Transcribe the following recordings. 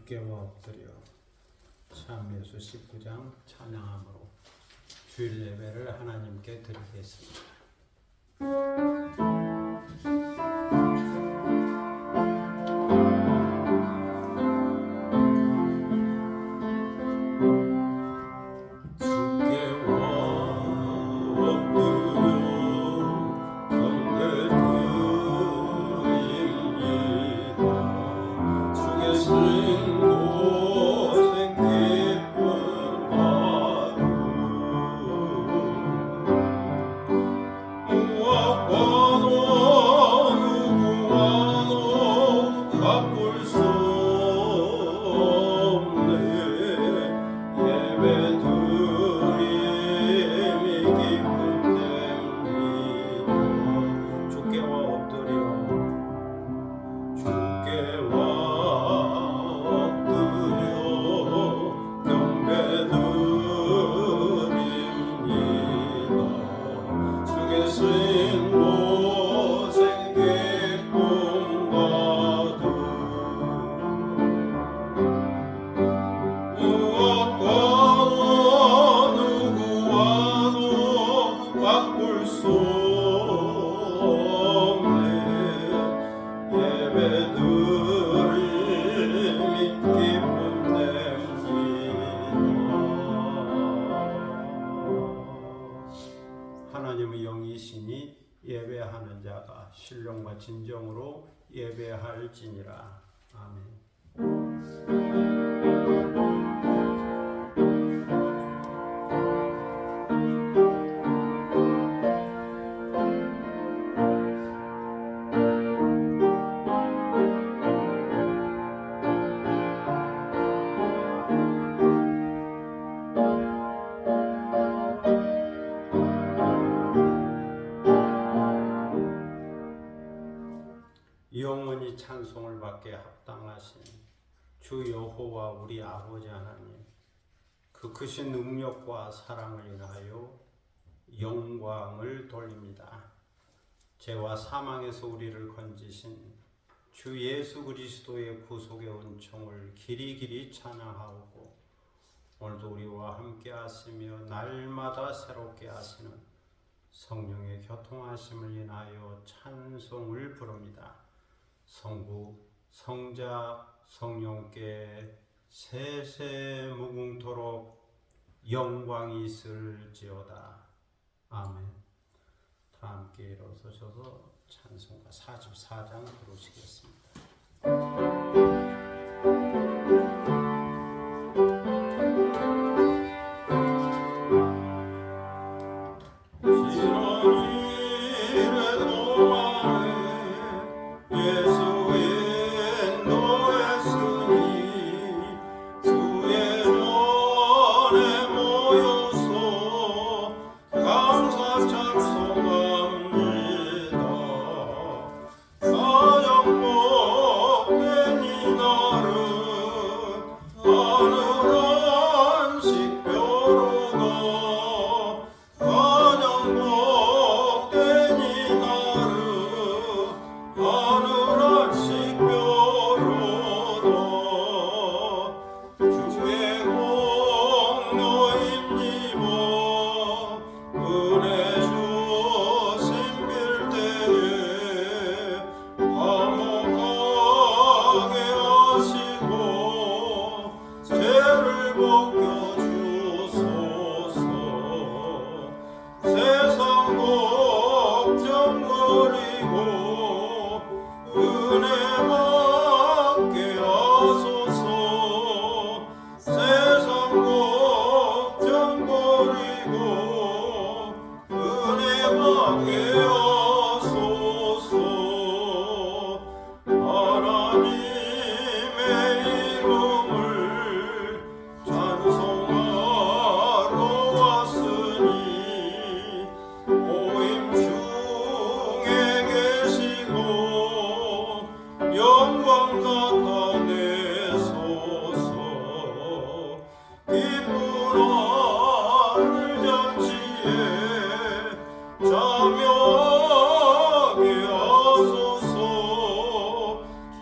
주께와 엎드려 참여수 19장 찬양함으로 주일 예배를 하나님께 드리겠습니다. 하나님의 영이시니 예배하는 자가 신령과 진정으로 예배할지니라. 아멘. 영원히 찬송을 받게 합당하신 주 여호와 우리 아버지 하나님, 그 크신 능력과 사랑을 인하여 영광을 돌립니다. 죄와 사망에서 우리를 건지신 주 예수 그리스도의 구속의 은총을 길이길이 찬양하고, 오늘도 우리와 함께 하시며 날마다 새롭게 하시는 성령의 교통하심을 인하여 찬송을 부릅니다. 성부, 성자, 성령께 세세 무궁토록 영광이 있을지어다. 아멘. 다 함께 일어서셔서 찬송가 44장 부르시겠습니다.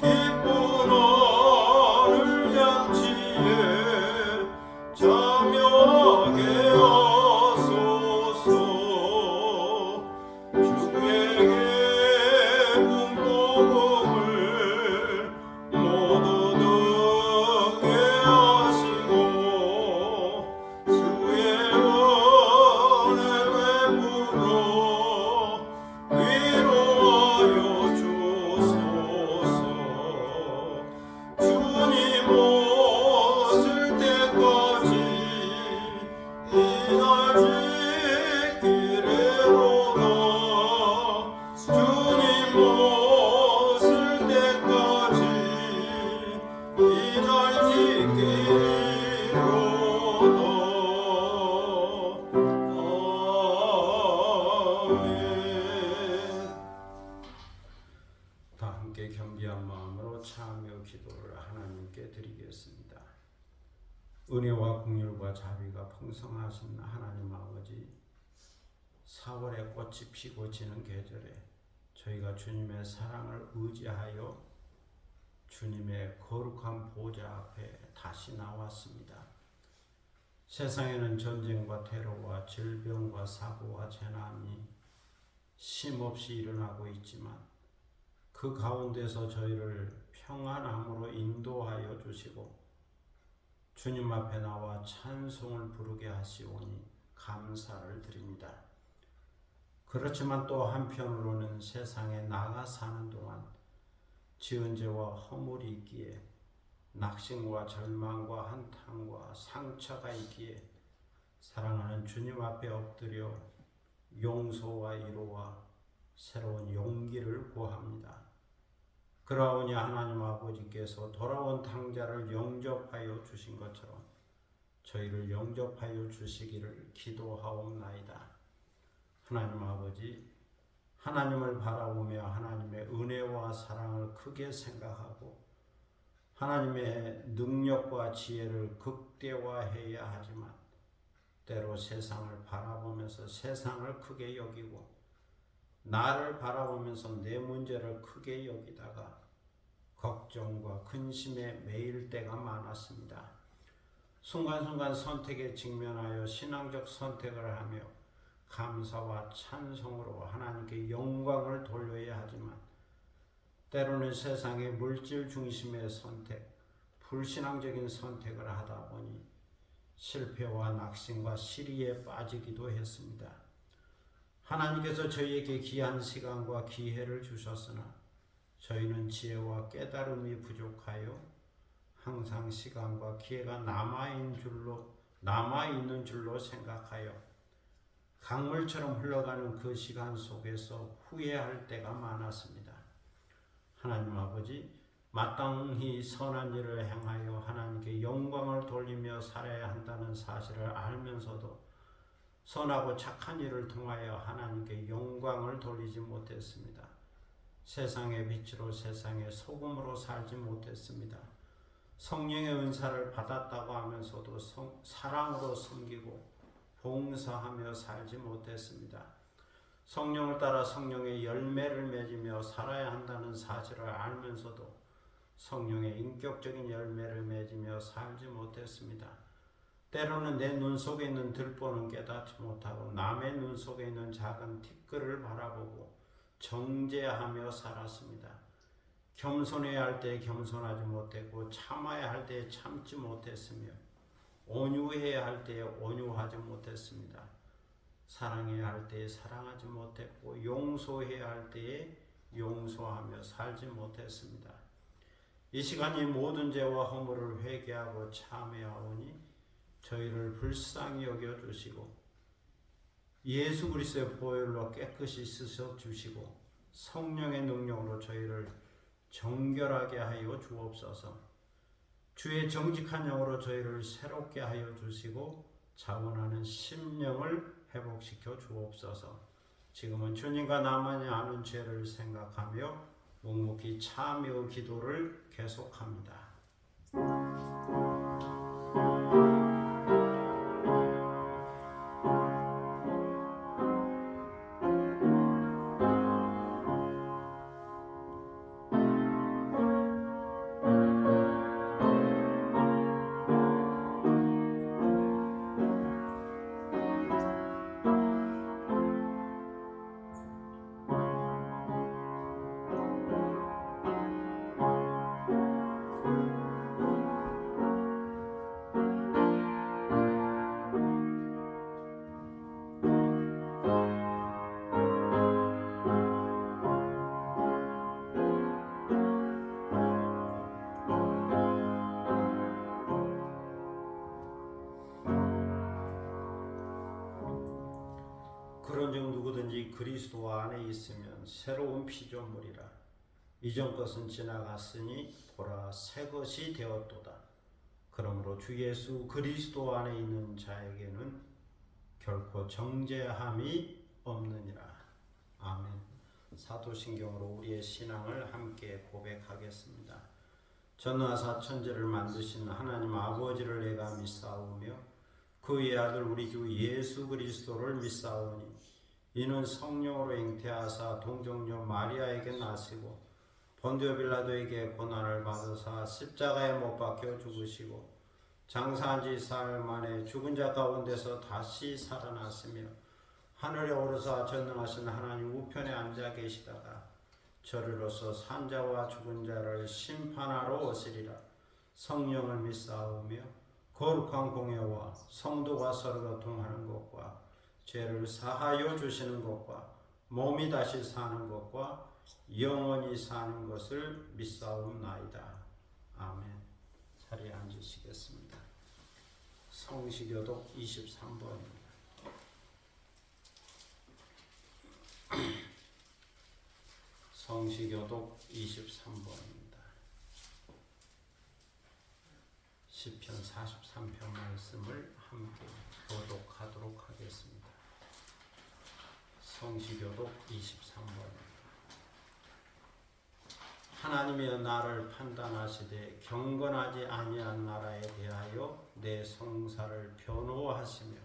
기쁜 어를 4월에 꽃이 피고 지는 계절에 저희가 주님의 사랑을 의지하여 주님의 거룩한 보좌 앞에 다시 나왔습니다. 세상에는 전쟁과 테러와 질병과 사고와 재난이 쉼없이 일어나고 있지만 그 가운데서 저희를 평안함으로 인도하여 주시고 주님 앞에 나와 찬송을 부르게 하시오니 감사를 드립니다. 그렇지만 또 한편으로는 세상에 나가 사는 동안 지은 죄와 허물이 있기에 낙심과 절망과 한탄과 상처가 있기에 사랑하는 주님 앞에 엎드려 용서와 위로와 새로운 용기를 구합니다. 그러하오니 하나님 아버지께서 돌아온 탕자를 영접하여 주신 것처럼 저희를 영접하여 주시기를 기도하옵나이다. 하나님 아버지, 하나님을 바라보며 하나님의 은혜와 사랑을 크게 생각하고 하나님의 능력과 지혜를 극대화해야 하지만 때로 세상을 바라보면서 세상을 크게 여기고 나를 바라보면서 내 문제를 크게 여기다가 걱정과 근심에 매일 때가 많았습니다. 순간순간 선택에 직면하여 신앙적 선택을 하며 감사와 찬송으로 하나님께 영광을 돌려야 하지만 때로는 세상의 물질 중심의 선택, 불신앙적인 선택을 하다 보니 실패와 낙심과 시리에 빠지기도 했습니다. 하나님께서 저희에게 귀한 시간과 기회를 주셨으나 저희는 지혜와 깨달음이 부족하여 항상 시간과 기회가 남아있는 줄로 생각하여 강물처럼 흘러가는 그 시간 속에서 후회할 때가 많았습니다. 하나님 아버지, 마땅히 선한 일을 행하여 하나님께 영광을 돌리며 살아야 한다는 사실을 알면서도 선하고 착한 일을 통하여 하나님께 영광을 돌리지 못했습니다. 세상의 빛으로 세상의 소금으로 살지 못했습니다. 성령의 은사를 받았다고 하면서도 사랑으로 섬기고 봉사하며 살지 못했습니다. 성령을 따라 성령의 열매를 맺으며 살아야 한다는 사실을 알면서도 성령의 인격적인 열매를 맺으며 살지 못했습니다. 때로는 내 눈 속에 있는 들보는 깨닫지 못하고 남의 눈 속에 있는 작은 티끌을 바라보고 정죄하며 살았습니다. 겸손해야 할 때 겸손하지 못했고 참아야 할 때 참지 못했으며 온유해야 할 때 온유하지 못했습니다. 사랑해야 할 때 사랑하지 못했고 용서해야 할 때에 용서하며 살지 못했습니다. 이 시간 이 모든 죄와 허물을 회개하고 참회하오니 저희를 불쌍히 여겨주시고 예수 그리스도의 보혈로 깨끗이 씻어주시고 성령의 능력으로 저희를 정결하게 하여 주옵소서. 주의 정직한 영으로 저희를 새롭게 하여 주시고 자원하는 심령을 회복시켜 주옵소서. 지금은 주님과 나만이 아는 죄를 생각하며 묵묵히 참여 기도를 계속합니다. 그런즉 누구든지 그리스도 안에 있으면 새로운 피조물이라. 이전 것은 지나갔으니 보라 새 것이 되었도다. 그러므로 주 예수 그리스도 안에 있는 자에게는 결코 정죄함이 없느니라. 아멘. 사도신경으로 우리의 신앙을 함께 고백하겠습니다. 전능하사 천지를 만드신 하나님 아버지를 내가 믿사오며 그의 아들 우리 주 예수 그리스도를 믿사오니 이는 성령으로 잉태하사 동정녀 마리아에게 나시고 본디오 빌라도에게 고난을 받으사 십자가에 못 박혀 죽으시고 장사한 지 사흘 만에 죽은 자 가운데서 다시 살아났으며 하늘에 오르사 전능하신 하나님 우편에 앉아 계시다가 저리로서 산자와 죽은 자를 심판하러 오시리라. 성령을 믿사오며 거룩한 공예와 성도가 서로 교통하는 것과 죄를 사하여 주시는 것과 몸이 다시 사는 것과 영원히 사는 것을 믿사옵나이다. 아멘. 자리에 앉으시겠습니다. 성시교독 23번입니다. 성시교독 23번입니다. 시편 43편 말씀을 함께 교독하도록 하겠습니다. 성시교독 23번입니다. 하나님이여 나를 판단하시되 경건하지 아니한 나라에 대하여 내 성사를 변호하시며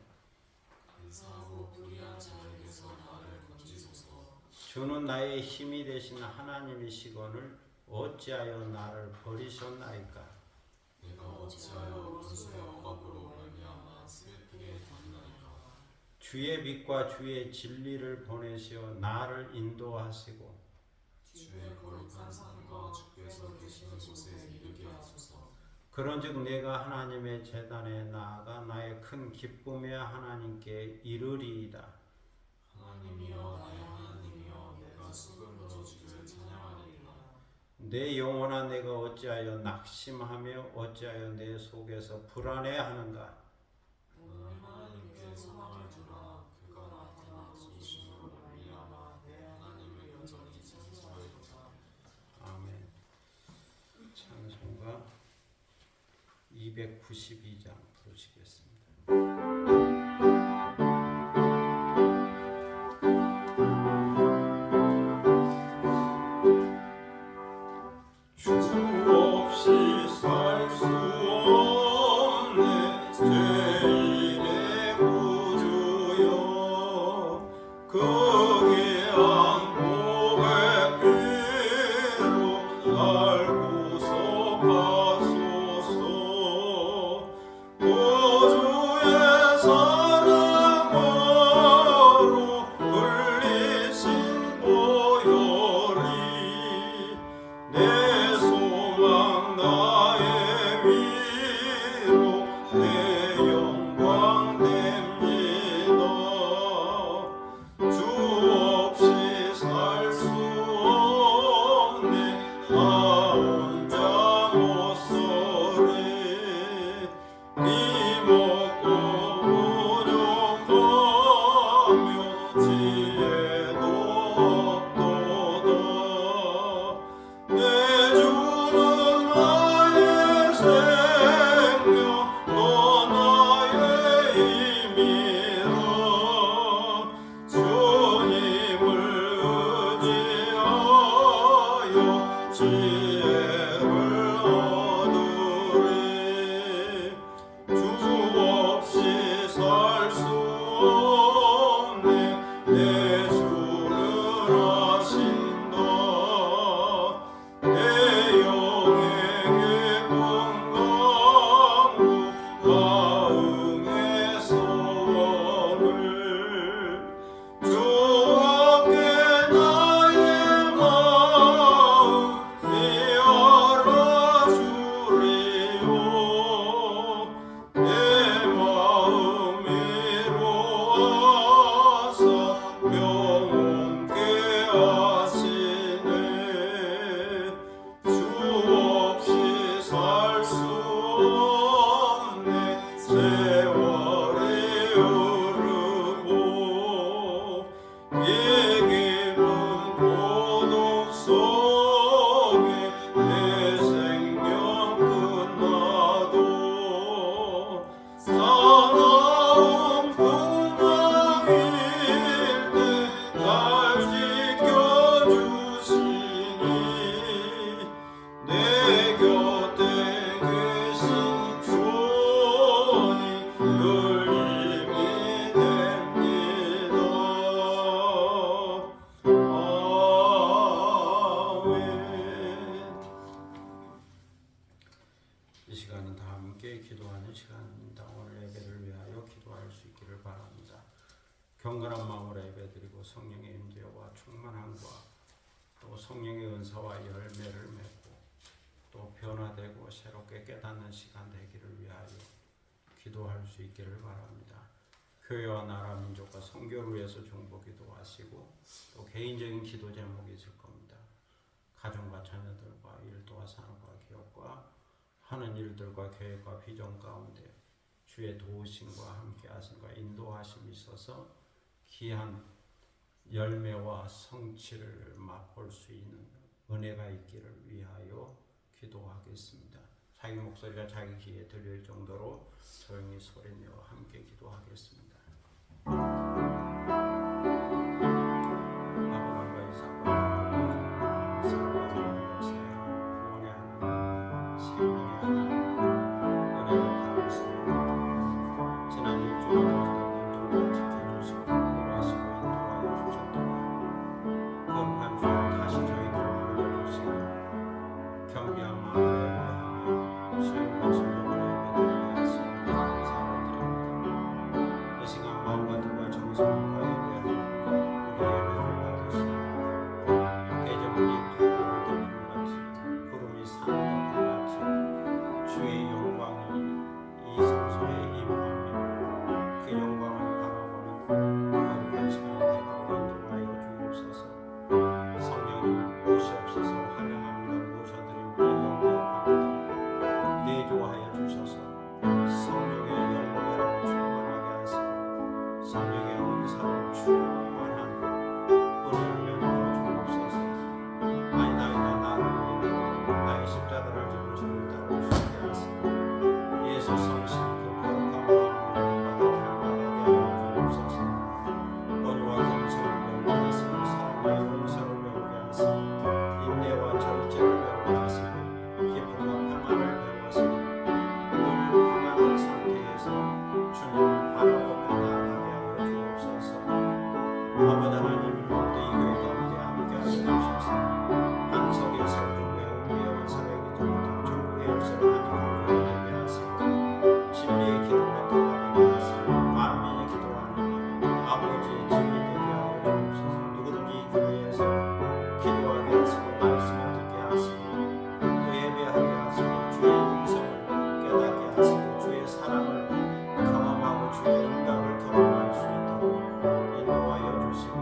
근사하고 불의한 자에게서 나를 건지소서. 주는 나의 힘이 되신 하나님이시거늘 어찌하여 나를 버리셨나이까. 내가 어찌하여 원수의 억압으로 말미암아 슬프게 당하나이까. 주의 빛과 주의 진리를 보내시어 나를 인도하시고 주의 거룩한 산과 주께서 계시는 곳에 이르게 하소서. 그런즉 내가 하나님의 제단에 나아가 나의 큰 기쁨의 하나님께 이르리이다. 하나님이여 나의 하나님이여 내가 수금으로 주를 찬양하리이다. 내 영혼아 내가 어찌하여 낙심하며 어찌하여 내 속에서 불안해하는가. 너는 하나님께 소망을 두라. 그가 나타나 주심으로 말미암아 내 하나님을 여전히 찬송하리로다. 아멘. 찬송가 292장 부르시겠습니다. 주 없이 살 수 없네 죄인의 구주여 그 귀한 몸의 피로 날 구속하소서 구주의 경건한 마음으로 예배드리고 성령의 임재와 충만함과 또 성령의 은사와 열매를 맺고 또 변화되고 새롭게 깨닫는 시간 되기를 위하여 기도할 수 있기를 바랍니다. 교회와 나라 민족과 선교를 위해서 중보 기도하시고 또 개인적인 기도 제목이 있을 겁니다. 가정과 자녀들과 일도와 산업과 기업과 하는 일들과 계획과 비전 가운데 주의 도우심과 함께 하심과 인도하심이 있어서 귀한 열매와 성취를 맛볼 수 있는 은혜가 있기를 위하여 기도하겠습니다. 자기 목소리가 자기 귀에 들릴 정도로 조용히 소리내어 함께 기도하겠습니다. 아버지와 이삭과 야곱과 구원의 하나님, 생명의 하나님, 은혜를 갚으시고 지난 일주일 동안 지켜주시고 보호하시고 인도하여 주셨던 거룩한 주여 다시 저희들을 불러주시고 겸비한 마음으로 예배하며 시험과 진정으로 예배드리게 하시니 감사를 드립니다. 이 시간 마음과 뜻과 정성과 예배하며 우리 예배를 받으시고 대저물이 바다를 덮음같이 구름이 산을 덮음같이 주의 영광이 이 성소에 임하며 그 영광을 바라보는 거룩한 시간이 되도록 인도하여 주옵소서. 성령님 오시옵소서. 환영합니다. 모셔드립니다. 영접합니다. 내조하여 주셔서 성령의 열매로 충만하게 하시고 성령의 은사로 충만한 은혜를 내려 주옵소서. 아니나이다 나를 위해 나의 십자가를 지고 주를 따라 주시게 하시고 예수 성신 그 거룩한 마음으로 받아 닮아가게 하여 주옵소서. 온유와 겸손을 배우게 하시고 사랑과 용서를 배우게 하시고 인내와 절제를 배우게 하시고 기쁨과 평안을 배우시고 늘 평안한 상태에서 주님을 바라보며 나아가게 하여 주옵소서. 아버지 하나님, 또 이 교회 가운데 함께 하여 주셔서 한석의 설교회 우리의 원사의 기도부터 전국의 열쇠를 하나님 되게 하시고 진리의 기도가 통하게 하시고 만민의 기도하는 아버지의 진리 되게 하여 주옵소서. 누구든지 이 교회에서 기도하게 하시고 말씀을 듣게 하시고 또 예배하게 하시고 주의 음성을 깨닫게 하시고 주의 사랑을 경험하고 주의 응답을 경험할 수 있도록 인도하여 주시고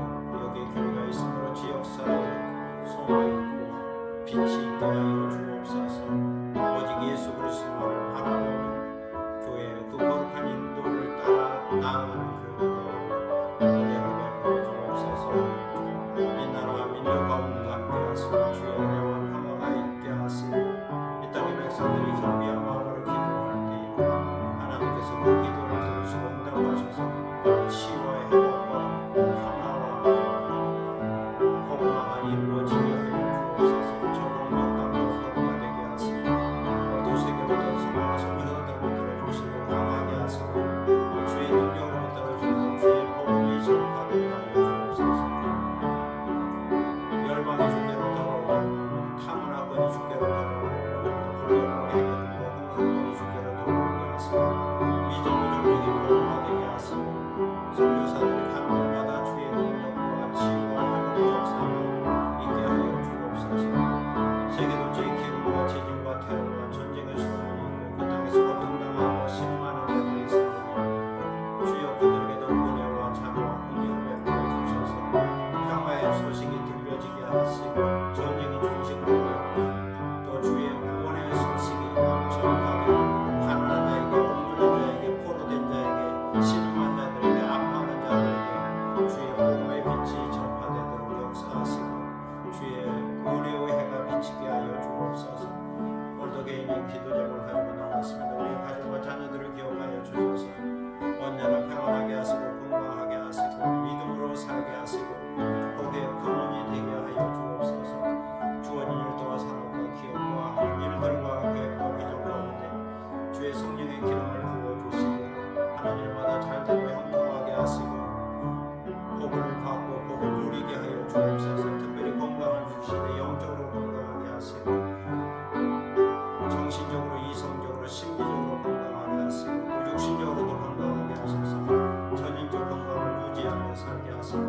하시고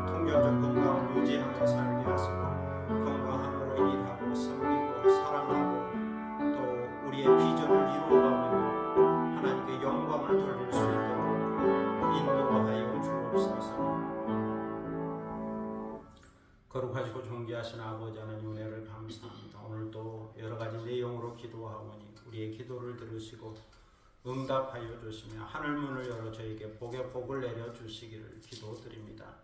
통결적 건강을 유지하며 살게 하시고 건강함으로 일하고 섬기고 사랑하고 또 우리의 비전을 이루어가며 하나님께 영광을 돌릴 수 있도록 인도하여 주옵소서. 거룩하시고 존귀하신 아버지 하나님 은혜를 감사합니다. 오늘도 여러가지 내용으로 기도하오니 우리의 기도를 들으시고 응답하여 주시며 하늘문을 열어 저에게 복의 복을 내려 주시기를 기도드립니다.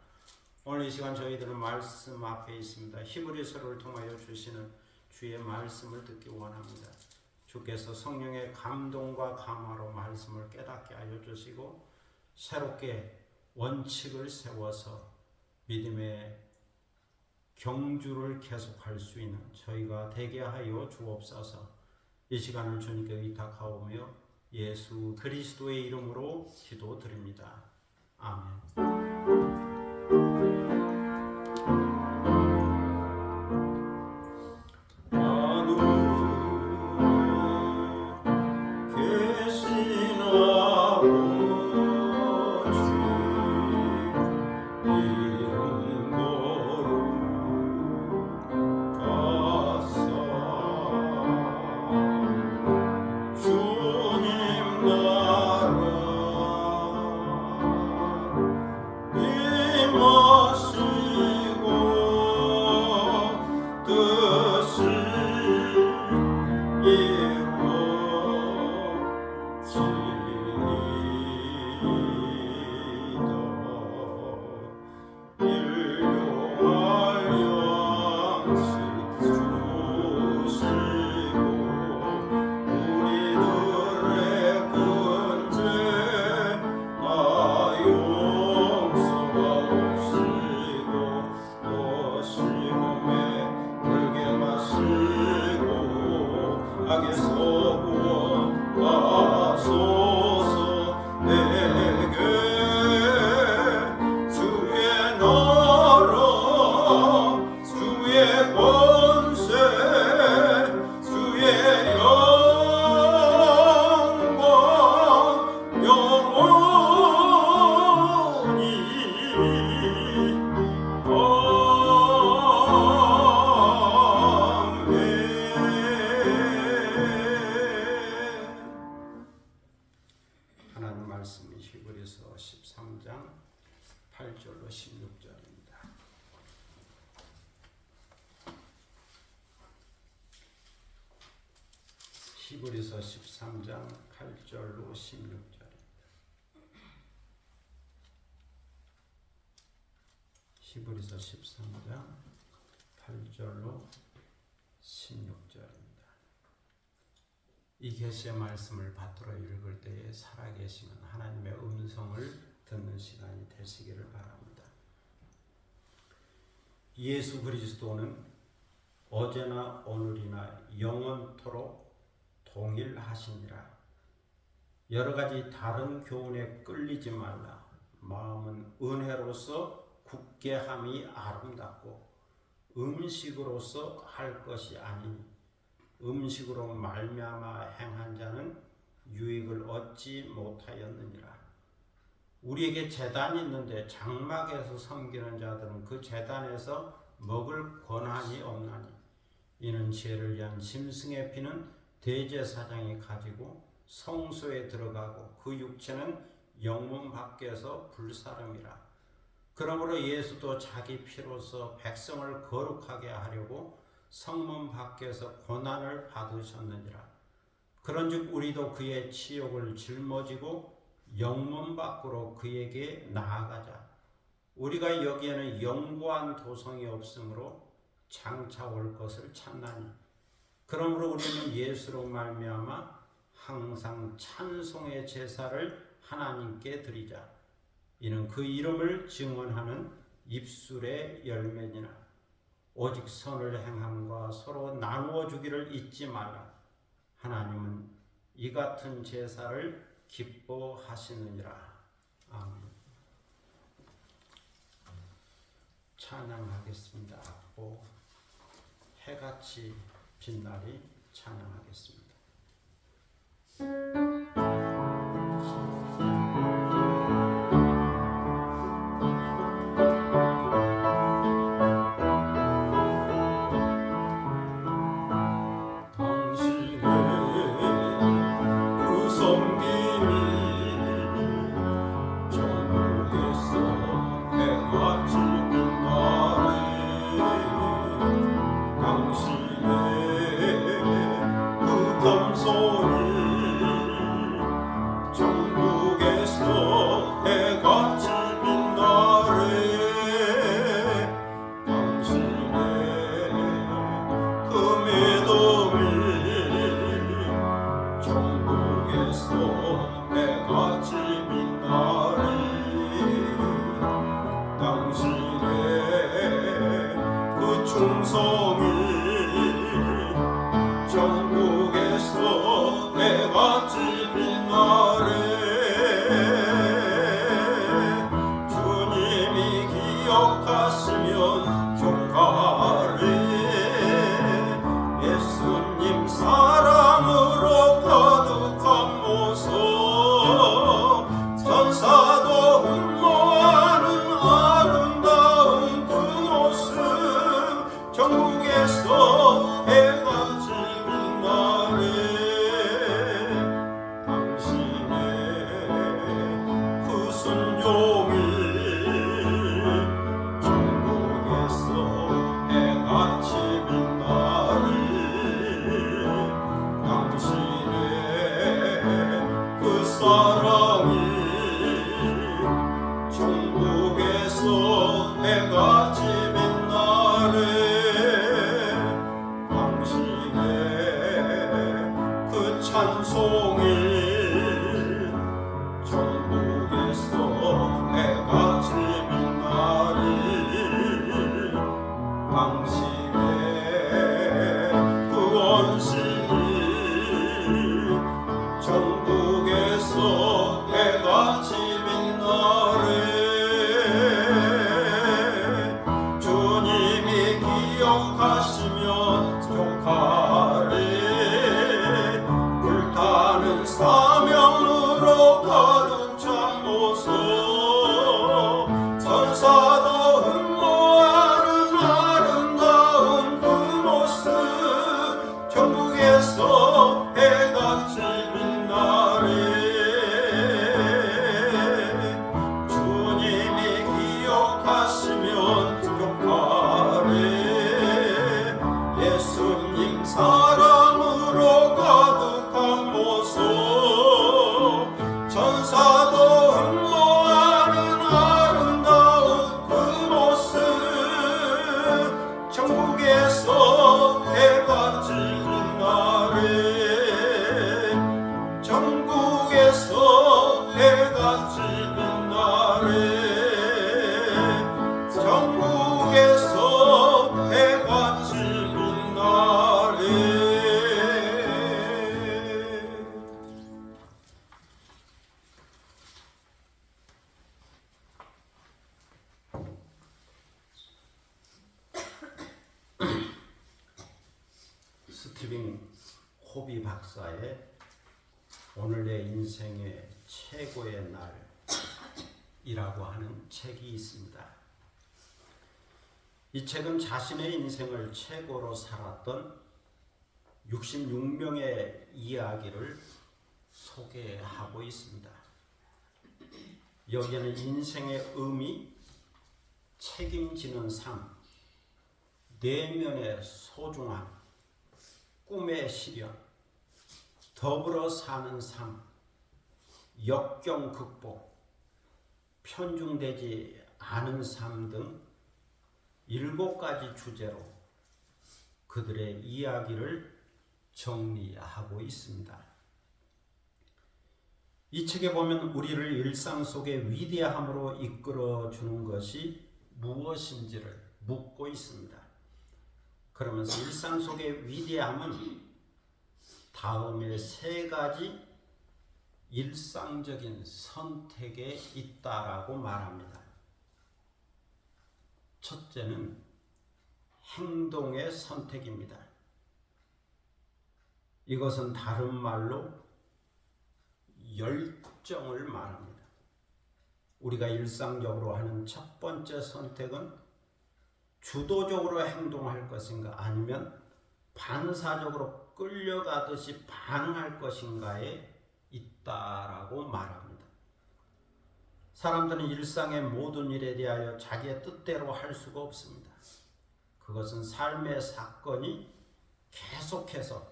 오늘 이 시간 저희들은 말씀 앞에 있습니다. 히브리서를 통하여 주시는 주의 말씀을 듣기 원합니다. 주께서 성령의 감동과 감화로 말씀을 깨닫게 하여 주시고 새롭게 원칙을 세워서 믿음의 경주를 계속할 수 있는 저희가 되게 하여 주옵소서. 이 시간을 주님께 의탁하오며 예수 그리스도의 이름으로 기도드립니다. 아멘. 하나님 말씀이 히브리서 13장 8절로 16절입니다. 히브리서 13장 8절로 16절입니다. 히브리서 13장 8절로 16절입니다. 이 계시의 말씀을 받들어 읽을 때에 살아계시는 하나님의 음성을 듣는 시간이 되시기를 바랍니다. 예수 그리스도는 어제나 오늘이나 영원토록 동일하시니라. 여러 가지 다른 교훈에 끌리지 말라. 마음은 은혜로서 굳게 함이 아름답고 음식으로서 할 것이 아니니 음식으로 말미암아 행한 자는 유익을 얻지 못하였느니라. 우리에게 제단이 있는데 장막에서 섬기는 자들은 그 제단에서 먹을 권한이 없나니 이는 죄를 위한 짐승의 피는 대제사장이 가지고 성소에 들어가고 그 육체는 영문 밖에서 불사름이라. 그러므로 예수도 자기 피로서 백성을 거룩하게 하려고 성문 밖에서 고난을 받으셨느니라. 그런즉 우리도 그의 치욕을 짊어지고 영문 밖으로 그에게 나아가자. 우리가 여기에는 영구한 도성이 없으므로 장차 올 것을 찾나니. 그러므로 우리는 예수로 말미암아 항상 찬송의 제사를 하나님께 드리자. 이는 그 이름을 증언하는 입술의 열매니라. 오직 선을 행함과 서로 나누어 주기를 잊지 말라. 하나님은 이 같은 제사를 기뻐하시느니라. 아멘. 찬양하겠습니다. 오, 해같이 빛나리 찬양하겠습니다. 충성이 전국에서 해같이 빛나래. 주님이 기억하시면 경가래. 예수님 사랑으로 가득한 모습 천사도 흠모하는 아름다운 그 모습 전국에서 해같이 빛나래. 당신의 그 순종이 전국에서 해같이 빛나래. 당신의 그 사랑이 전국에서 해같이 빛나래. 당신의 그 찬송이 전국에서 해같이 빛나래. 당신의 그 원신이 전국에서 해같이 빛나래. 주님이 기억하시면 족하래. 불타는 사명으로 가득 찬 모습 천사도 흠모하는 아름다운 그 모습 전국에서 해같이 빛나래. 주님이 기억하시면 족하래. 예수님 사랑으로 가득한 모습 천사도 흠모하는 아름다운 그 모습 천국에서 해같이 빛나래. 전국에서 해같이 빛나래. 전국에서 해같이 빛나래. 스티븐 호비 박사의 오늘 내 인생의 최고의 날이라고 하는 책이 있습니다. 이 책은 자신의 인생을 최고로 살았던 66명의 이야기를 소개하고 있습니다. 여기에는 인생의 의미, 책임지는 삶, 내면의 소중함, 꿈의 실현, 더불어 사는 삶, 역경 극복, 편중되지 않은 삶 등 7가지 주제로 그들의 이야기를 정리하고 있습니다. 이 책에 보면 우리를 일상 속의 위대함으로 이끌어주는 것이 무엇인지를 묻고 있습니다. 그러면서 일상 속의 위대함은 다음의 3가지 일상적인 선택에 있다라고 말합니다. 첫째는 행동의 선택입니다. 이것은 다른 말로 열정을 말합니다. 우리가 일상적으로 하는 첫 번째 선택은 주도적으로 행동할 것인가 아니면 반사적으로 끌려가듯이 반응할 것인가에 있다라고 말합니다. 사람들은 일상의 모든 일에 대하여 자기의 뜻대로 할 수가 없습니다. 그것은 삶의 사건이 계속해서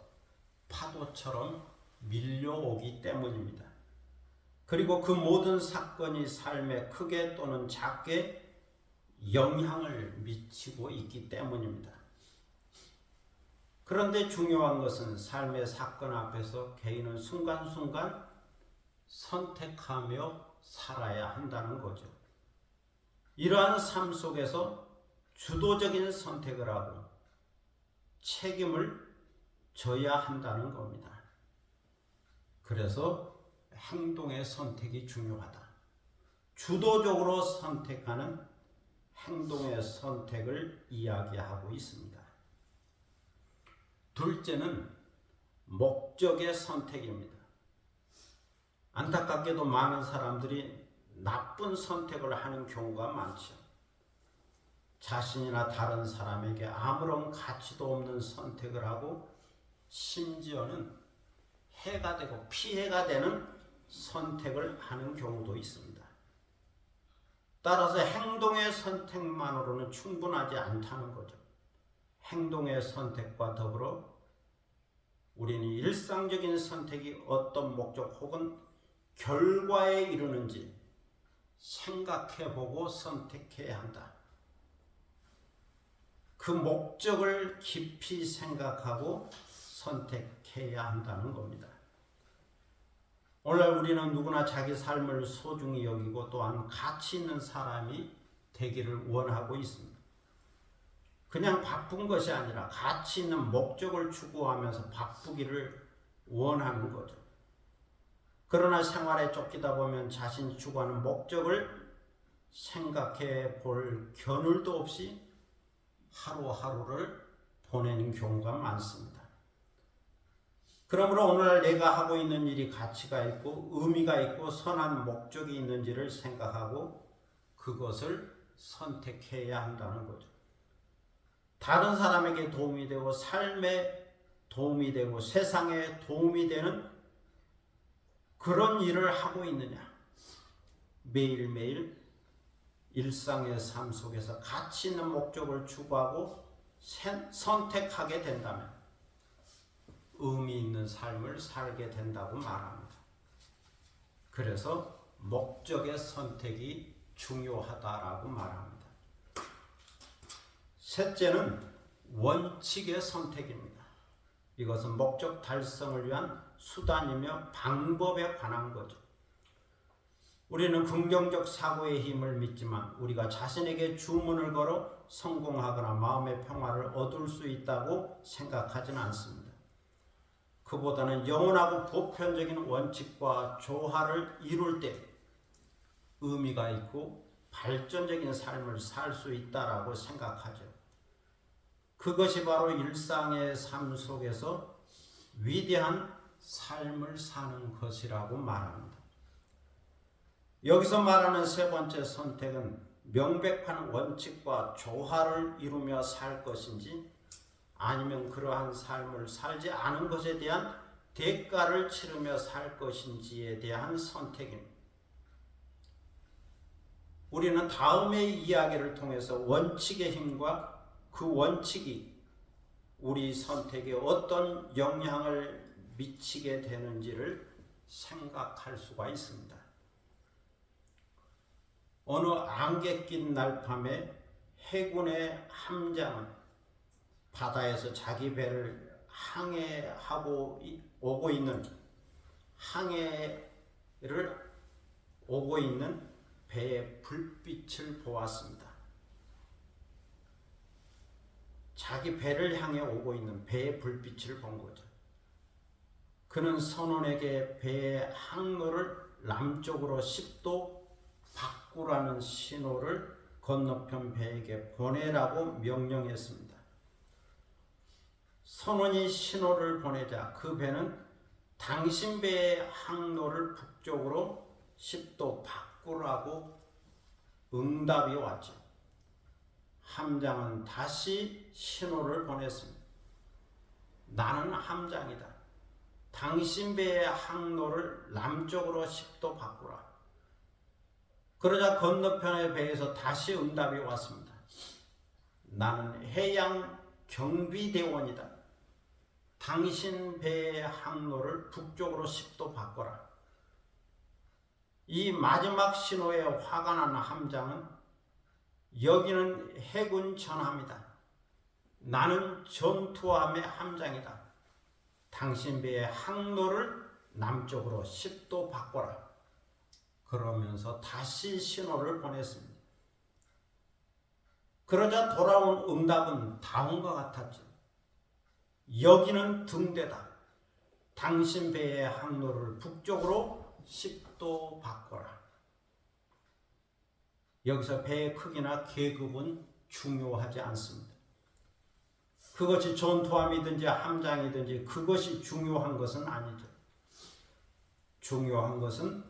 파도처럼 밀려오기 때문입니다. 그리고 그 모든 사건이 삶에 크게 또는 작게 영향을 미치고 있기 때문입니다. 그런데 중요한 것은 삶의 사건 앞에서 개인은 순간순간 선택하며 살아야 한다는 거죠. 이러한 삶 속에서 주도적인 선택을 하고 책임을 져야 한다는 겁니다. 그래서 행동의 선택이 중요하다. 주도적으로 선택하는 행동의 선택을 이야기하고 있습니다. 둘째는 목적의 선택입니다. 안타깝게도 많은 사람들이 나쁜 선택을 하는 경우가 많죠. 자신이나 다른 사람에게 아무런 가치도 없는 선택을 하고 심지어는 해가 되고 피해가 되는 선택을 하는 경우도 있습니다. 따라서 행동의 선택만으로는 충분하지 않다는 거죠. 행동의 선택과 더불어 우리는 일상적인 선택이 어떤 목적 혹은 결과에 이르는지 생각해보고 선택해야 한다. 그 목적을 깊이 생각하고 선택해야 한다는 겁니다. 오늘날 우리는 누구나 자기 삶을 소중히 여기고 또한 가치 있는 사람이 되기를 원하고 있습니다. 그냥 바쁜 것이 아니라 가치 있는 목적을 추구하면서 바쁘기를 원하는 거죠. 그러나 생활에 쫓기다 보면 자신이 추구하는 목적을 생각해 볼 겨를도 없이 하루하루를 보내는 경우가 많습니다. 그러므로 오늘날 내가 하고 있는 일이 가치가 있고 의미가 있고 선한 목적이 있는지를 생각하고 그것을 선택해야 한다는 거죠. 다른 사람에게 도움이 되고 삶에 도움이 되고 세상에 도움이 되는 그런 일을 하고 있느냐. 매일매일 일상의 삶 속에서 가치 있는 목적을 추구하고 선택하게 된다면 의미 있는 삶을 살게 된다고 말합니다. 그래서 목적의 선택이 중요하다라고 말합니다. 셋째는 원칙의 선택입니다. 이것은 목적 달성을 위한 수단이며 방법에 관한 거죠. 우리는 긍정적 사고의 힘을 믿지만 우리가 자신에게 주문을 걸어 성공하거나 마음의 평화를 얻을 수 있다고 생각하지는 않습니다. 그보다는 영원하고 보편적인 원칙과 조화를 이룰 때 의미가 있고 발전적인 삶을 살 수 있다라고 생각하죠. 그것이 바로 일상의 삶 속에서 위대한 삶을 사는 것이라고 말합니다. 여기서 말하는 세 번째 선택은 명백한 원칙과 조화를 이루며 살 것인지 아니면 그러한 삶을 살지 않은 것에 대한 대가를 치르며 살 것인지에 대한 선택입니다. 우리는 다음의 이야기를 통해서 원칙의 힘과 그 원칙이 우리 선택에 어떤 영향을 미치게 되는지를 생각할 수가 있습니다. 어느 안개 낀 날밤에 해군의 함장은 바다에서 자기 배를 항해하고 오고 있는 배의 불빛을 보았습니다. 자기 배를 향해 오고 있는 배의 불빛을 본 거죠. 그는 선원에게 배의 항로를 남쪽으로 10도 바꾸라는 신호를 건너편 배에게 보내라고 명령했습니다. 선원이 신호를 보내자 그 배는 당신 배의 항로를 북쪽으로 10도 바꾸라고 응답이 왔죠. 함장은 다시 신호를 보냈습니다. 나는 함장이다. 당신 배의 항로를 남쪽으로 10도 바꾸라. 그러자 건너편의 배에서 다시 응답이 왔습니다. 나는 해양 경비대원이다. 당신 배의 항로를 북쪽으로 10도 바꿔라. 이 마지막 신호에 화가 난 함장은 여기는 해군 전함이다. 나는 전투함의 함장이다. 당신 배의 항로를 남쪽으로 10도 바꿔라. 그러면서 다시 신호를 보냈습니다. 그러자 돌아온 응답은 다음과 같았죠. 여기는 등대다. 당신 배의 항로를 북쪽으로 10도 바꿔라. 여기서 배의 크기나 계급은 중요하지 않습니다. 그것이 전투함이든지 함장이든지 그것이 중요한 것은 아니죠. 중요한 것은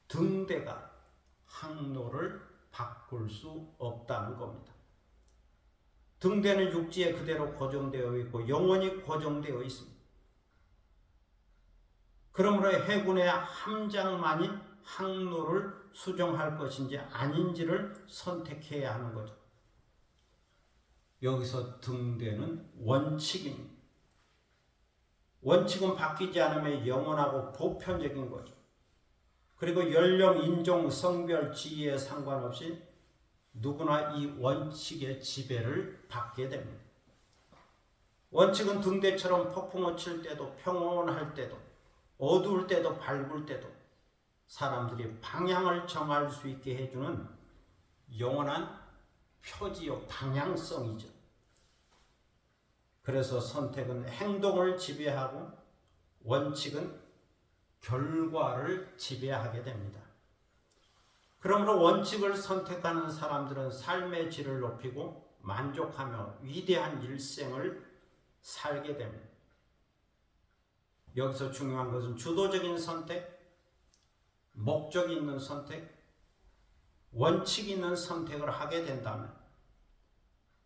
등대가 항로를 바꿀 수 없다는 겁니다. 등대는 육지에 그대로 고정되어 있고 영원히 고정되어 있습니다. 그러므로 해군의 함장만이 항로를 수정할 것인지 아닌지를 선택해야 하는 거죠. 여기서 등대는 원칙입니다. 원칙은 바뀌지 않으면 영원하고 보편적인 거죠. 그리고 연령, 인종, 성별, 지위에 상관없이 누구나 이 원칙의 지배를 받게 됩니다. 원칙은 등대처럼 폭풍을 칠 때도 평온할 때도 어두울 때도 밝을 때도 사람들이 방향을 정할 수 있게 해주는 영원한 표지요 방향성이죠. 그래서 선택은 행동을 지배하고 원칙은 결과를 지배하게 됩니다. 그러므로 원칙을 선택하는 사람들은 삶의 질을 높이고 만족하며 위대한 일생을 살게 됩니다. 여기서 중요한 것은 주도적인 선택, 목적이 있는 선택, 원칙이 있는 선택을 하게 된다면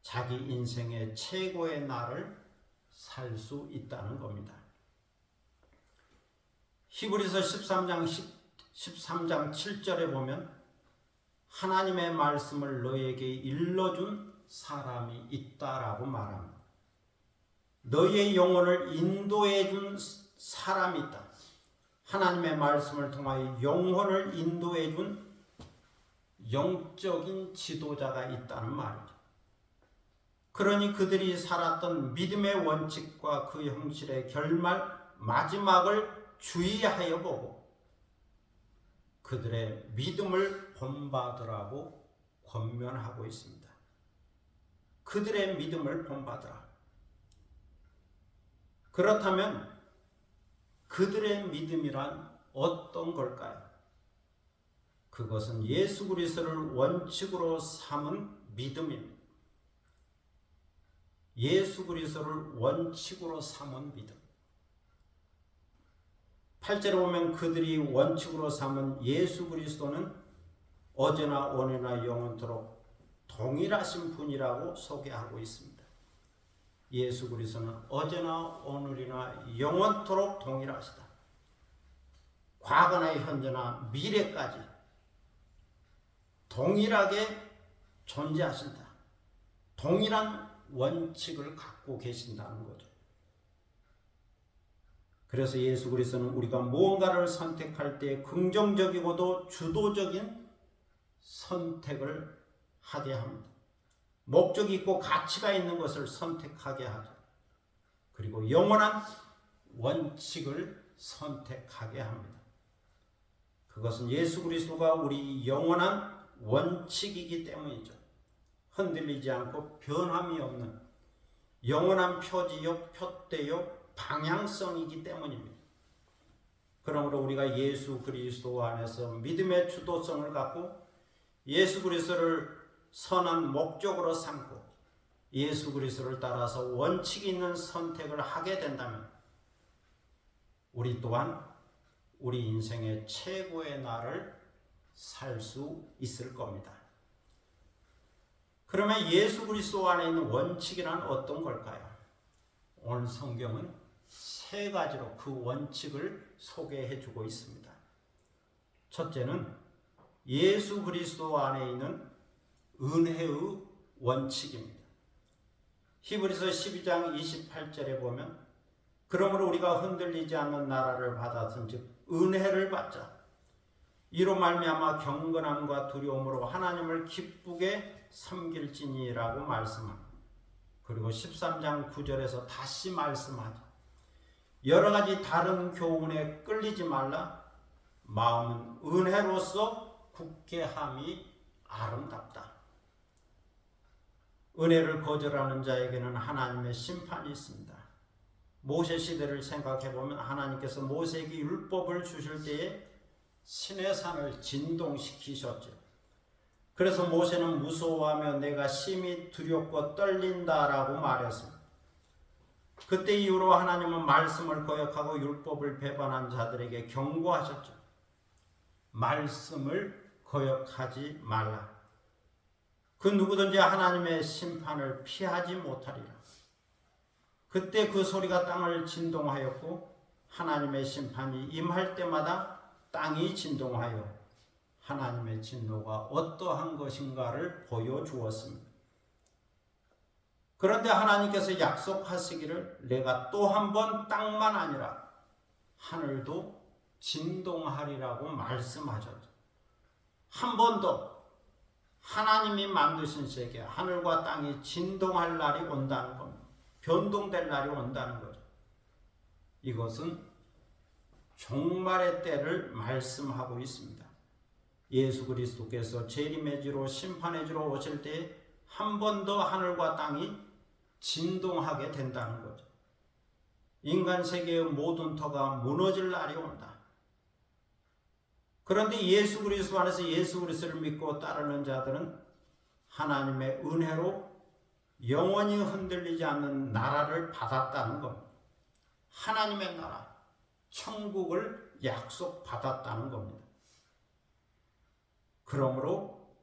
자기 인생의 최고의 날을 살 수 있다는 겁니다. 히브리서 13장 7절에 보면 하나님의 말씀을 너에게 일러준 사람이 있다라고 말합니다. 너의 영혼을 인도해준 사람이 있다. 하나님의 말씀을 통하여 영혼을 인도해준 영적인 지도자가 있다는 말이죠. 그러니 그들이 살았던 믿음의 원칙과 그 형실의 결말, 마지막을 주의하여 보고 그들의 믿음을 본받으라고 권면하고 있습니다. 그들의 믿음을 본받으라. 그렇다면 그들의 믿음이란 어떤 걸까요? 그것은 예수 그리스도를 원칙으로 삼은 믿음입니다. 예수 그리스도를 원칙으로 삼은 믿음. 8절에 보면 그들이 원칙으로 삼은 예수 그리스도는 어제나 오늘나 영원토록 동일하신 분이라고 소개하고 있습니다. 예수 그리스도는 어제나 오늘이나 영원토록 동일하시다. 과거나 현재나 미래까지 동일하게 존재하신다. 동일한 원칙을 갖고 계신다는 거죠. 그래서 예수 그리스도는 우리가 무언가를 선택할 때 긍정적이고도 주도적인 선택을 하게 합니다. 목적이 있고 가치가 있는 것을 선택하게 하죠. 그리고 영원한 원칙을 선택하게 합니다. 그것은 예수 그리스도가 우리 영원한 원칙이기 때문이죠. 흔들리지 않고 변함이 없는 영원한 표지요, 표대요, 방향성이기 때문입니다. 그러므로 우리가 예수 그리스도 안에서 믿음의 주도성을 갖고 예수 그리스도를 선한 목적으로 삼고 예수 그리스도를 따라서 원칙 있는 선택을 하게 된다면 우리 또한 우리 인생의 최고의 날을 살 수 있을 겁니다. 그러면 예수 그리스도 안에 있는 원칙이란 어떤 걸까요? 오늘 성경은 세 가지로 그 원칙을 소개해 주고 있습니다. 첫째는 예수 그리스도 안에 있는 은혜의 원칙입니다. 히브리서 12장 28절에 보면 그러므로 우리가 흔들리지 않는 나라를 받았은즉 은혜를 받자. 이로 말미암아 경건함과 두려움으로 하나님을 기쁘게 섬길지니라고 말씀합니다. 그리고 13장 9절에서 다시 말씀하죠. 여러 가지 다른 교훈에 끌리지 말라. 마음은 은혜로서 굳게 함이 아름답다. 은혜를 거절하는 자에게는 하나님의 심판이 있습니다. 모세 시대를 생각해 보면 하나님께서 모세에게 율법을 주실 때에 신의 산을 진동시키셨죠. 그래서 모세는 무서워하며 내가 심히 두렵고 떨린다라고 말했습니다. 그때 이후로 하나님은 말씀을 거역하고 율법을 배반한 자들에게 경고하셨죠. 말씀을 거역하지 말라. 그 누구든지 하나님의 심판을 피하지 못하리라. 그때 그 소리가 땅을 진동하였고 하나님의 심판이 임할 때마다 땅이 진동하여 하나님의 진노가 어떠한 것인가를 보여주었습니다. 그런데 하나님께서 약속하시기를 내가 또 한 번 땅만 아니라 하늘도 진동하리라고 말씀하셨죠. 한 번 더 하나님이 만드신 세계 하늘과 땅이 진동할 날이 온다는 겁니다. 변동될 날이 온다는 거죠. 이것은 종말의 때를 말씀하고 있습니다. 예수 그리스도께서 재림의 지로 심판의 지로 오실 때 한 번 더 하늘과 땅이 진동하게 된다는 거죠. 인간 세계의 모든 터가 무너질 날이 온다. 그런데 예수 그리스도 안에서 예수 그리스도를 믿고 따르는 자들은 하나님의 은혜로 영원히 흔들리지 않는 나라를 받았다는 겁니다. 하나님의 나라, 천국을 약속받았다는 겁니다. 그러므로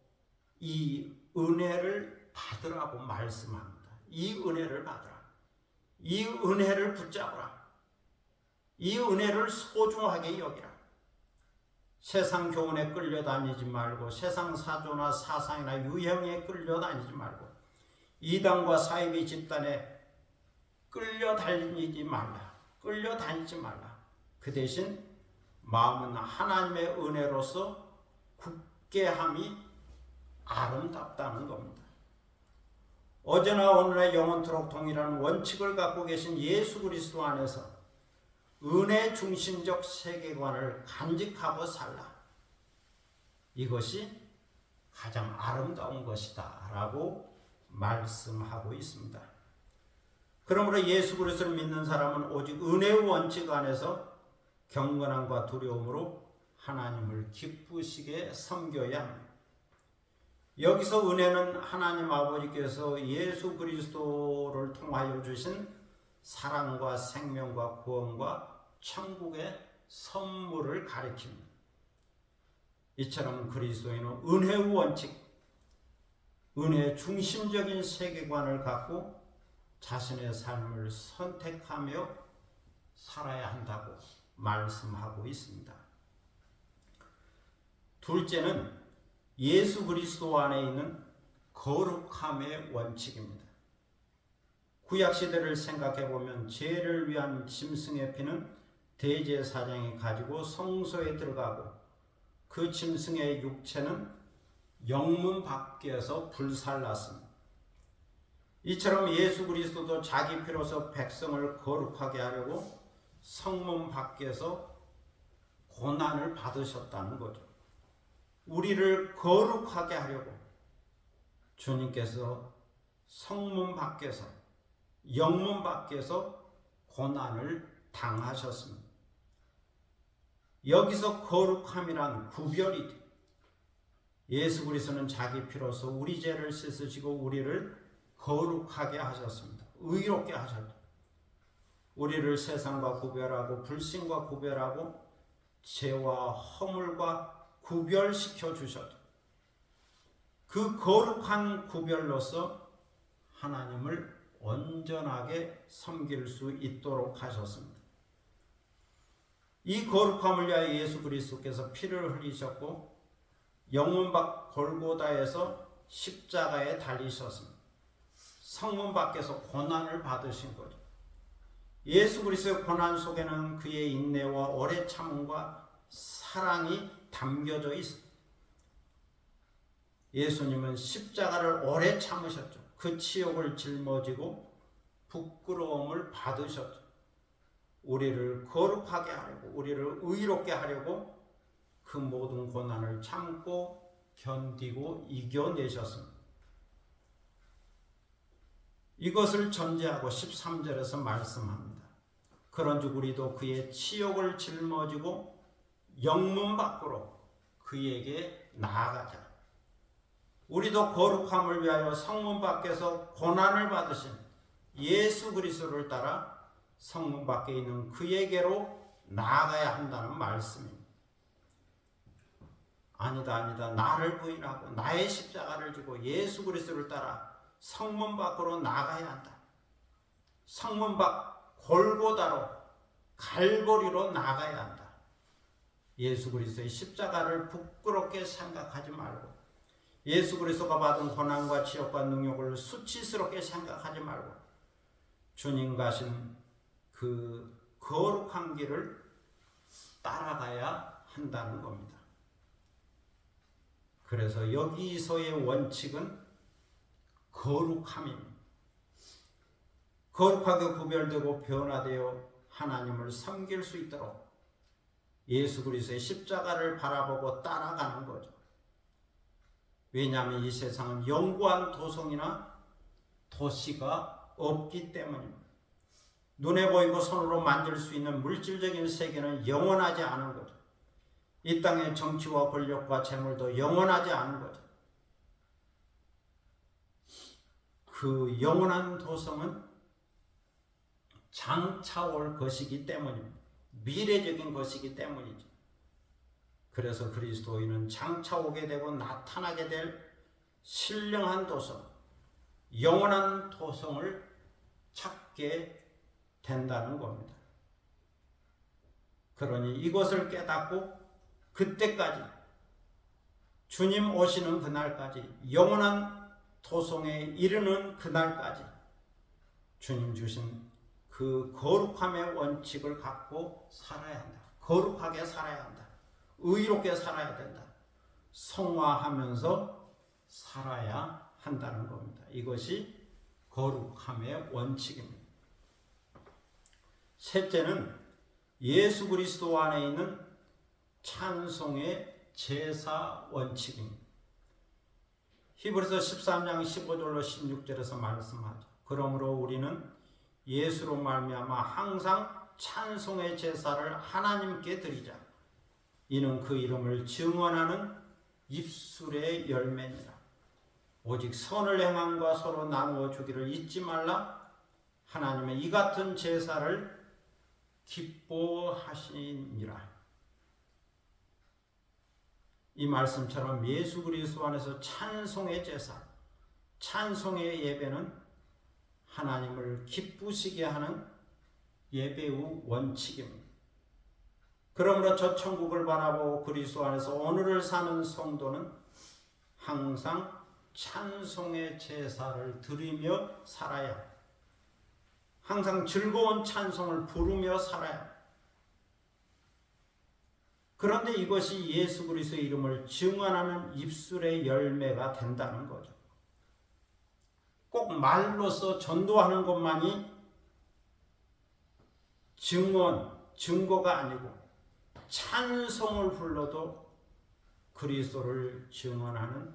이 은혜를 받으라고 말씀합니다. 이 은혜를 받으라. 이 은혜를 붙잡으라. 이 은혜를 소중하게 여기라. 세상 교훈에 끌려다니지 말고 세상 사조나 사상이나 유형에 끌려다니지 말고 이단과 사이비 집단에 끌려다니지 말라. 끌려다니지 말라. 그 대신 마음은 하나님의 은혜로서 굳게함이 아름답다는 겁니다. 어제나 오늘의 영원토록 동일한 원칙을 갖고 계신 예수 그리스도 안에서 은혜 중심적 세계관을 간직하고 살라. 이것이 가장 아름다운 것이다 라고 말씀하고 있습니다. 그러므로 예수 그리스도를 믿는 사람은 오직 은혜의 원칙 안에서 경건함과 두려움으로 하나님을 기쁘시게 섬겨야 합니다. 여기서 은혜는 하나님 아버지께서 예수 그리스도를 통하여 주신 사랑과 생명과 구원과 천국의 선물을 가리킵니다. 이처럼 그리스도인은 은혜의 원칙, 은혜의 중심적인 세계관을 갖고 자신의 삶을 선택하며 살아야 한다고 말씀하고 있습니다. 둘째는 예수 그리스도 안에 있는 거룩함의 원칙입니다. 구약시대를 생각해보면 죄를 위한 짐승의 피는 대제사장이 가지고 성소에 들어가고 그 짐승의 육체는 영문 밖에서 불살랐습니다. 이처럼 예수 그리스도도 자기 피로서 백성을 거룩하게 하려고 성문 밖에서 고난을 받으셨다는 거죠. 우리를 거룩하게 하려고 주님께서 성문 밖에서 영문 밖에서 고난을 당하셨습니다. 여기서 거룩함이란 구별이죠. 예수 그리스도는 자기 피로서 우리 죄를 씻으시고 우리를 거룩하게 하셨습니다. 의롭게 하셨죠. 우리를 세상과 구별하고 불신과 구별하고 죄와 허물과 구별시켜 주셨죠. 그 거룩한 구별로서 하나님을 온전하게 섬길 수 있도록 하셨습니다. 이 거룩함을 위하여 예수 그리스도께서 피를 흘리셨고 영문 밖 골고다에서 십자가에 달리셨습니다. 성문 밖에서 고난을 받으신 거죠. 예수 그리스도의 고난 속에는 그의 인내와 오래 참음과 사랑이 담겨져 있습니다. 예수님은 십자가를 오래 참으셨죠. 그 치욕을 짊어지고 부끄러움을 받으셨죠. 우리를 거룩하게 하려고, 우리를 의롭게 하려고 그 모든 고난을 참고 견디고 이겨내셨습니다. 이것을 전제하고 13절에서 말씀합니다. 그런즉 우리도 그의 치욕을 짊어지고 영문 밖으로 그에게 나아가자. 우리도 거룩함을 위하여 성문 밖에서 고난을 받으신 예수 그리스도를 따라 성문 밖에 있는 그에게로 나아가야 한다는 말씀입니다. 아니다. 나를 부인하고 나의 십자가를 지고 예수 그리스도를 따라 성문 밖으로 나가야 한다. 성문 밖 골고다로 갈보리로 나가야 한다. 예수 그리스도의 십자가를 부끄럽게 생각하지 말고 예수 그리스도가 받은 고난과 치욕과 능욕을 수치스럽게 생각하지 말고 주님 가신 그 거룩한 길을 따라가야 한다는 겁니다. 그래서 여기서의 원칙은 거룩함입니다. 거룩하게 구별되고 변화되어 하나님을 섬길 수 있도록 예수 그리스도의 십자가를 바라보고 따라가는 거죠. 왜냐하면 이 세상은 영구한 도성이나 도시가 없기 때문입니다. 눈에 보이고 손으로 만질 수 있는 물질적인 세계는 영원하지 않은 거죠. 이 땅의 정치와 권력과 재물도 영원하지 않은 거죠. 그 영원한 도성은 장차 올 것이기 때문입니다. 미래적인 것이기 때문이죠. 그래서 그리스도인은 장차 오게 되고 나타나게 될 신령한 도성, 영원한 도성을 찾게 된다는 겁니다. 그러니 이것을 깨닫고 그때까지 주님 오시는 그날까지 영원한 도성에 이르는 그날까지 주님 주신 그 거룩함의 원칙을 갖고 살아야 한다. 거룩하게 살아야 한다. 의롭게 살아야 된다. 성화하면서 살아야 한다는 겁니다. 이것이 거룩함의 원칙입니다. 셋째는 예수 그리스도 안에 있는 찬송의 제사 원칙입니다. 히브리서 13장 15절로 16절에서 말씀하죠. 그러므로 우리는 예수로 말미암아 항상 찬송의 제사를 하나님께 드리자. 이는 그 이름을 증언하는 입술의 열매니라. 오직 선을 행함과 서로 나누어 주기를 잊지 말라. 하나님의 이 같은 제사를 기뻐하시니라. 이 말씀처럼 예수 그리스도 안에서 찬송의 제사, 찬송의 예배는 하나님을 기쁘시게 하는 예배의 원칙입니다. 그러므로 저 천국을 바라보고 그리스도 안에서 오늘을 사는 성도는 항상 찬송의 제사를 드리며 살아야 합니다. 항상 즐거운 찬송을 부르며 살아야 합니다. 그런데 이것이 예수 그리스도의 이름을 증언하는 입술의 열매가 된다는 거죠. 꼭 말로써 전도하는 것만이 증거가 아니고 찬송을 불러도 그리스도를 증언하는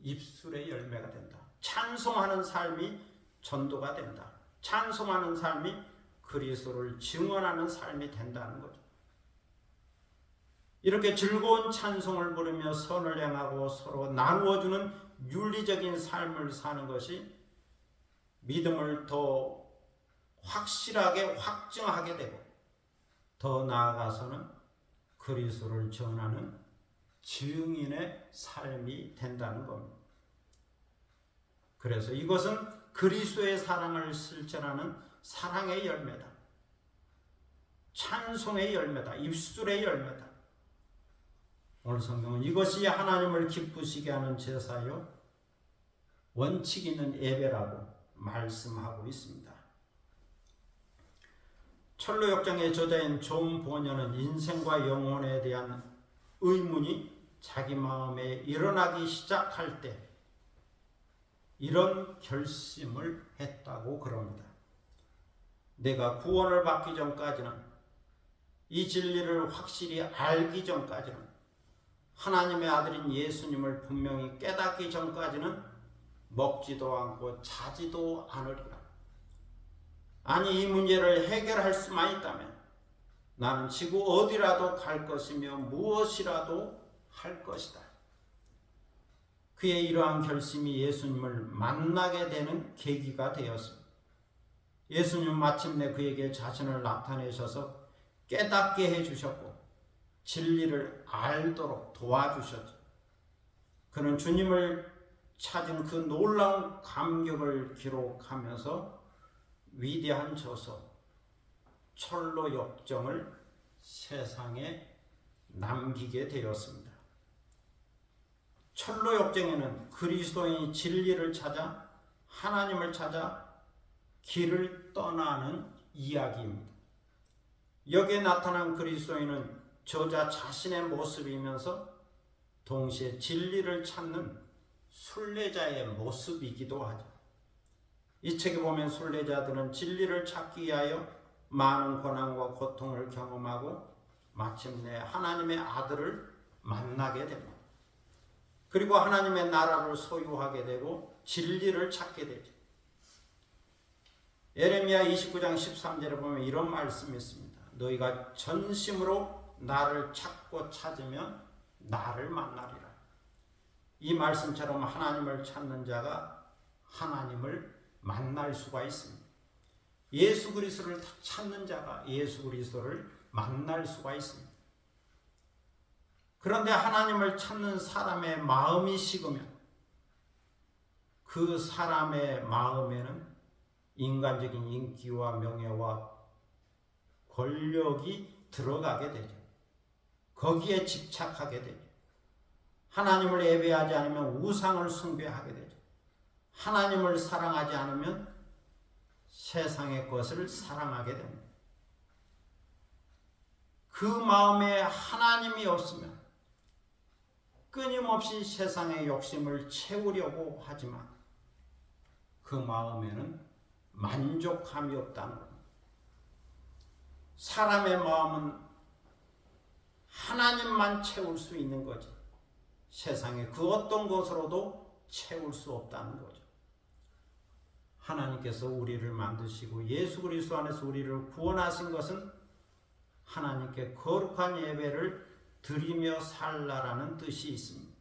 입술의 열매가 된다. 찬송하는 삶이 전도가 된다. 찬송하는 삶이 그리스도를 증언하는 삶이 된다는 거죠. 이렇게 즐거운 찬송을 부르며 선을 행하고 서로 나누어주는 윤리적인 삶을 사는 것이 믿음을 더 확실하게 확증하게 되고 더 나아가서는 그리스도를 전하는 증인의 삶이 된다는 겁니다. 그래서 이것은 그리스도의 사랑을 실천하는 사랑의 열매다. 찬송의 열매다. 입술의 열매다. 오늘 성경은 이것이 하나님을 기쁘시게 하는 제사요 원칙 있는 예배라고 말씀하고 있습니다. 철로역정의 저자인 존 보녀는 인생과 영혼에 대한 의문이 자기 마음에 일어나기 시작할 때 이런 결심을 했다고 그럽니다. 내가 구원을 받기 전까지는, 이 진리를 확실히 알기 전까지는, 하나님의 아들인 예수님을 분명히 깨닫기 전까지는 먹지도 않고 자지도 않으리라. 아니 이 문제를 해결할 수만 있다면 나는 지구 어디라도 갈 것이며 무엇이라도 할 것이다. 그의 이러한 결심이 예수님을 만나게 되는 계기가 되었습니다. 예수님은 마침내 그에게 자신을 나타내셔서 깨닫게 해주셨고 진리를 알도록 도와주셨죠. 그는 주님을 찾은 그 놀라운 감격을 기록하면서 위대한 저서 철로 역정을 세상에 남기게 되었습니다. 철로 역정에는 그리스도인이 진리를 찾아 하나님을 찾아 길을 떠나는 이야기입니다. 여기에 나타난 그리스도인은 저자 자신의 모습이면서 동시에 진리를 찾는 순례자의 모습이기도 하죠. 이 책에 보면 순례자들은 진리를 찾기 위하여 많은 고난과 고통을 경험하고 마침내 하나님의 아들을 만나게 됩니다. 그리고 하나님의 나라를 소유하게 되고 진리를 찾게 되죠. 예레미야 29장 13절에 보면 이런 말씀이 있습니다. 너희가 전심으로 나를 찾고 찾으면 나를 만나리라. 이 말씀처럼 하나님을 찾는 자가 하나님을 만날 수가 있습니다. 예수 그리스도를 찾는 자가 예수 그리스도를 만날 수가 있습니다. 그런데 하나님을 찾는 사람의 마음이 식으면 그 사람의 마음에는 인간적인 인기와 명예와 권력이 들어가게 되죠. 거기에 집착하게 되죠. 하나님을 예배하지 않으면 우상을 숭배하게 되죠. 하나님을 사랑하지 않으면 세상의 것을 사랑하게 됩니다. 그 마음에 하나님이 없으면 끊임없이 세상의 욕심을 채우려고 하지만 그 마음에는 만족함이 없다는 겁니다. 사람의 마음은 하나님만 채울 수 있는 거지 세상의 그 어떤 것으로도 채울 수 없다는 거죠. 하나님께서 우리를 만드시고 예수 그리스도 안에서 우리를 구원하신 것은 하나님께 거룩한 예배를 드리며 살라라는 뜻이 있습니다.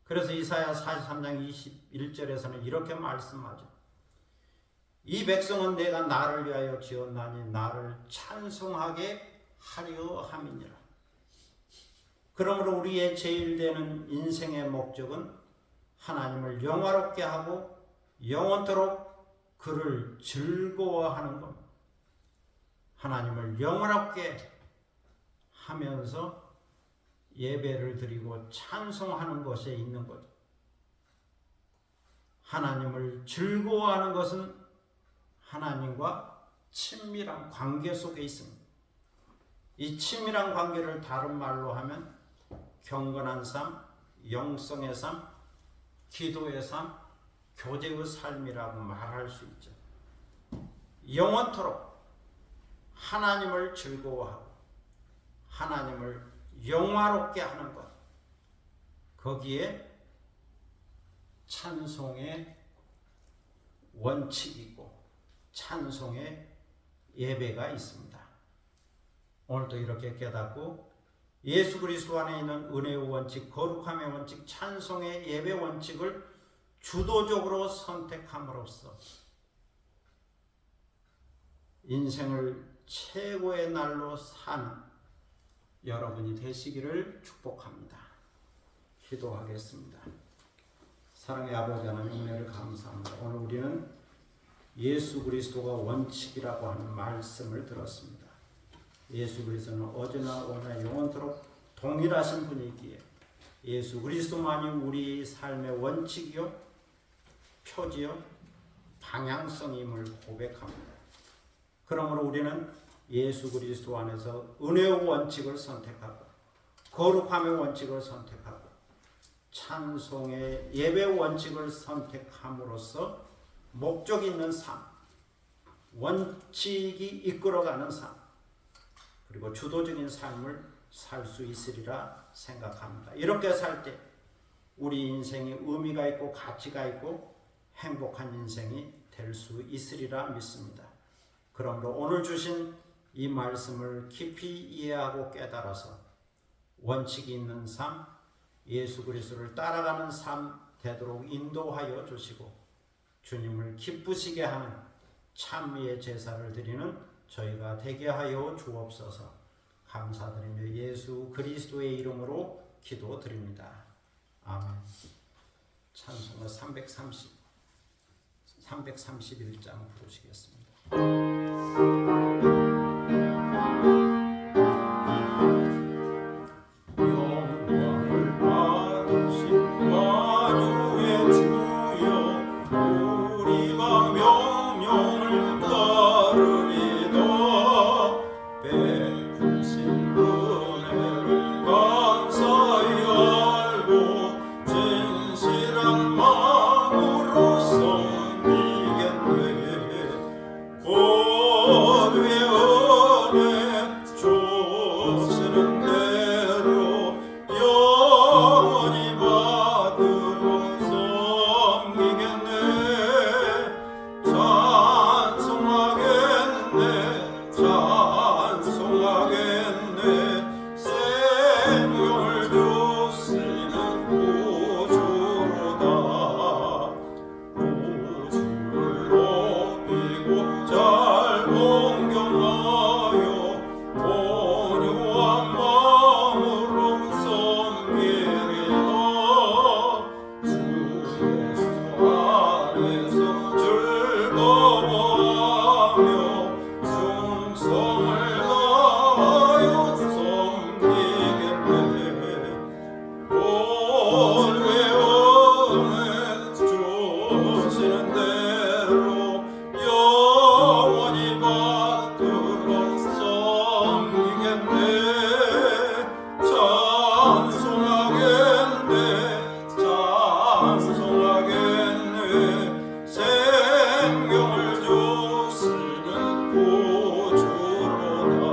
그래서 이사야 43장 21절에서는 이렇게 말씀하죠. 이 백성은 내가 나를 위하여 지었나니 나를 찬송하게 하려 함이니라. 그러므로 우리의 제일 되는 인생의 목적은 하나님을 영화롭게 하고 영원토록 그를 즐거워하는 겁니다. 하나님을 영화롭게 하면서 예배를 드리고 찬송하는 것에 있는 거죠. 하나님을 즐거워하는 것은 하나님과 친밀한 관계 속에 있습니다. 이 친밀한 관계를 다른 말로 하면 경건한 삶, 영성의 삶, 기도의 삶, 교제의 삶이라고 말할 수 있죠. 영원토록 하나님을 즐거워하고 하나님을 영화롭게 하는 것, 거기에 찬송의 원칙이고 찬송의 예배가 있습니다. 오늘도 이렇게 깨닫고 예수 그리스도 안에 있는 은혜의 원칙, 거룩함의 원칙, 찬송의 예배 원칙을 주도적으로 선택함으로써 인생을 최고의 날로 사는 여러분이 되시기를 축복합니다. 기도하겠습니다. 사랑의 아버지 하나님 은혜를 감사합니다. 오늘 우리는 예수 그리스도가 원칙이라고 하는 말씀을 들었습니다. 예수 그리스도는 어제나 오늘나 영원토록 동일하신 분이기에 예수 그리스도만이 우리 삶의 원칙이요 표지요 방향성임을 고백합니다. 그러므로 우리는 예수 그리스도 안에서 은혜의 원칙을 선택하고 거룩함의 원칙을 선택하고 찬송의 예배 원칙을 선택함으로써 목적 있는 삶, 원칙이 이끌어가는 삶, 그리고 주도적인 삶을 살 수 있으리라 생각합니다. 이렇게 살 때 우리 인생이 의미가 있고 가치가 있고 행복한 인생이 될 수 있으리라 믿습니다. 그러므로 오늘 주신 이 말씀을 깊이 이해하고 깨달아서 원칙이 있는 삶, 예수 그리스도를 따라가는 삶 되도록 인도하여 주시고 주님을 기쁘시게 하는 찬미의 제사를 드리는 저희가 되게 하여 주옵소서. 감사드리며 예수 그리스도의 이름으로 기도드립니다. 아멘. 찬송가 331장 부르시겠습니다. 영광을 받으신 만유의 주여 우리가 명령을 따르리다. 베푸신 은혜를 감사히 알고 진실한 마음으로 섬기겠네. 고두의 은혜 주시는 대로 영원히 받으러 섬기겠네. 찬송하겠네 찬송하겠네. 생명을 주시는 구주로다. 구주를 높이고 잘 공경하여 온유한 마음으로 섬기리라. 주 예수 안에서 즐거워하며 충성을 다하여 섬기겠네. 오늘의 은혜 주시는 대로 영원히 받들어 섬기겠네. 찬송하겠네 찬송하겠네. 생명을 주시는 구주로다.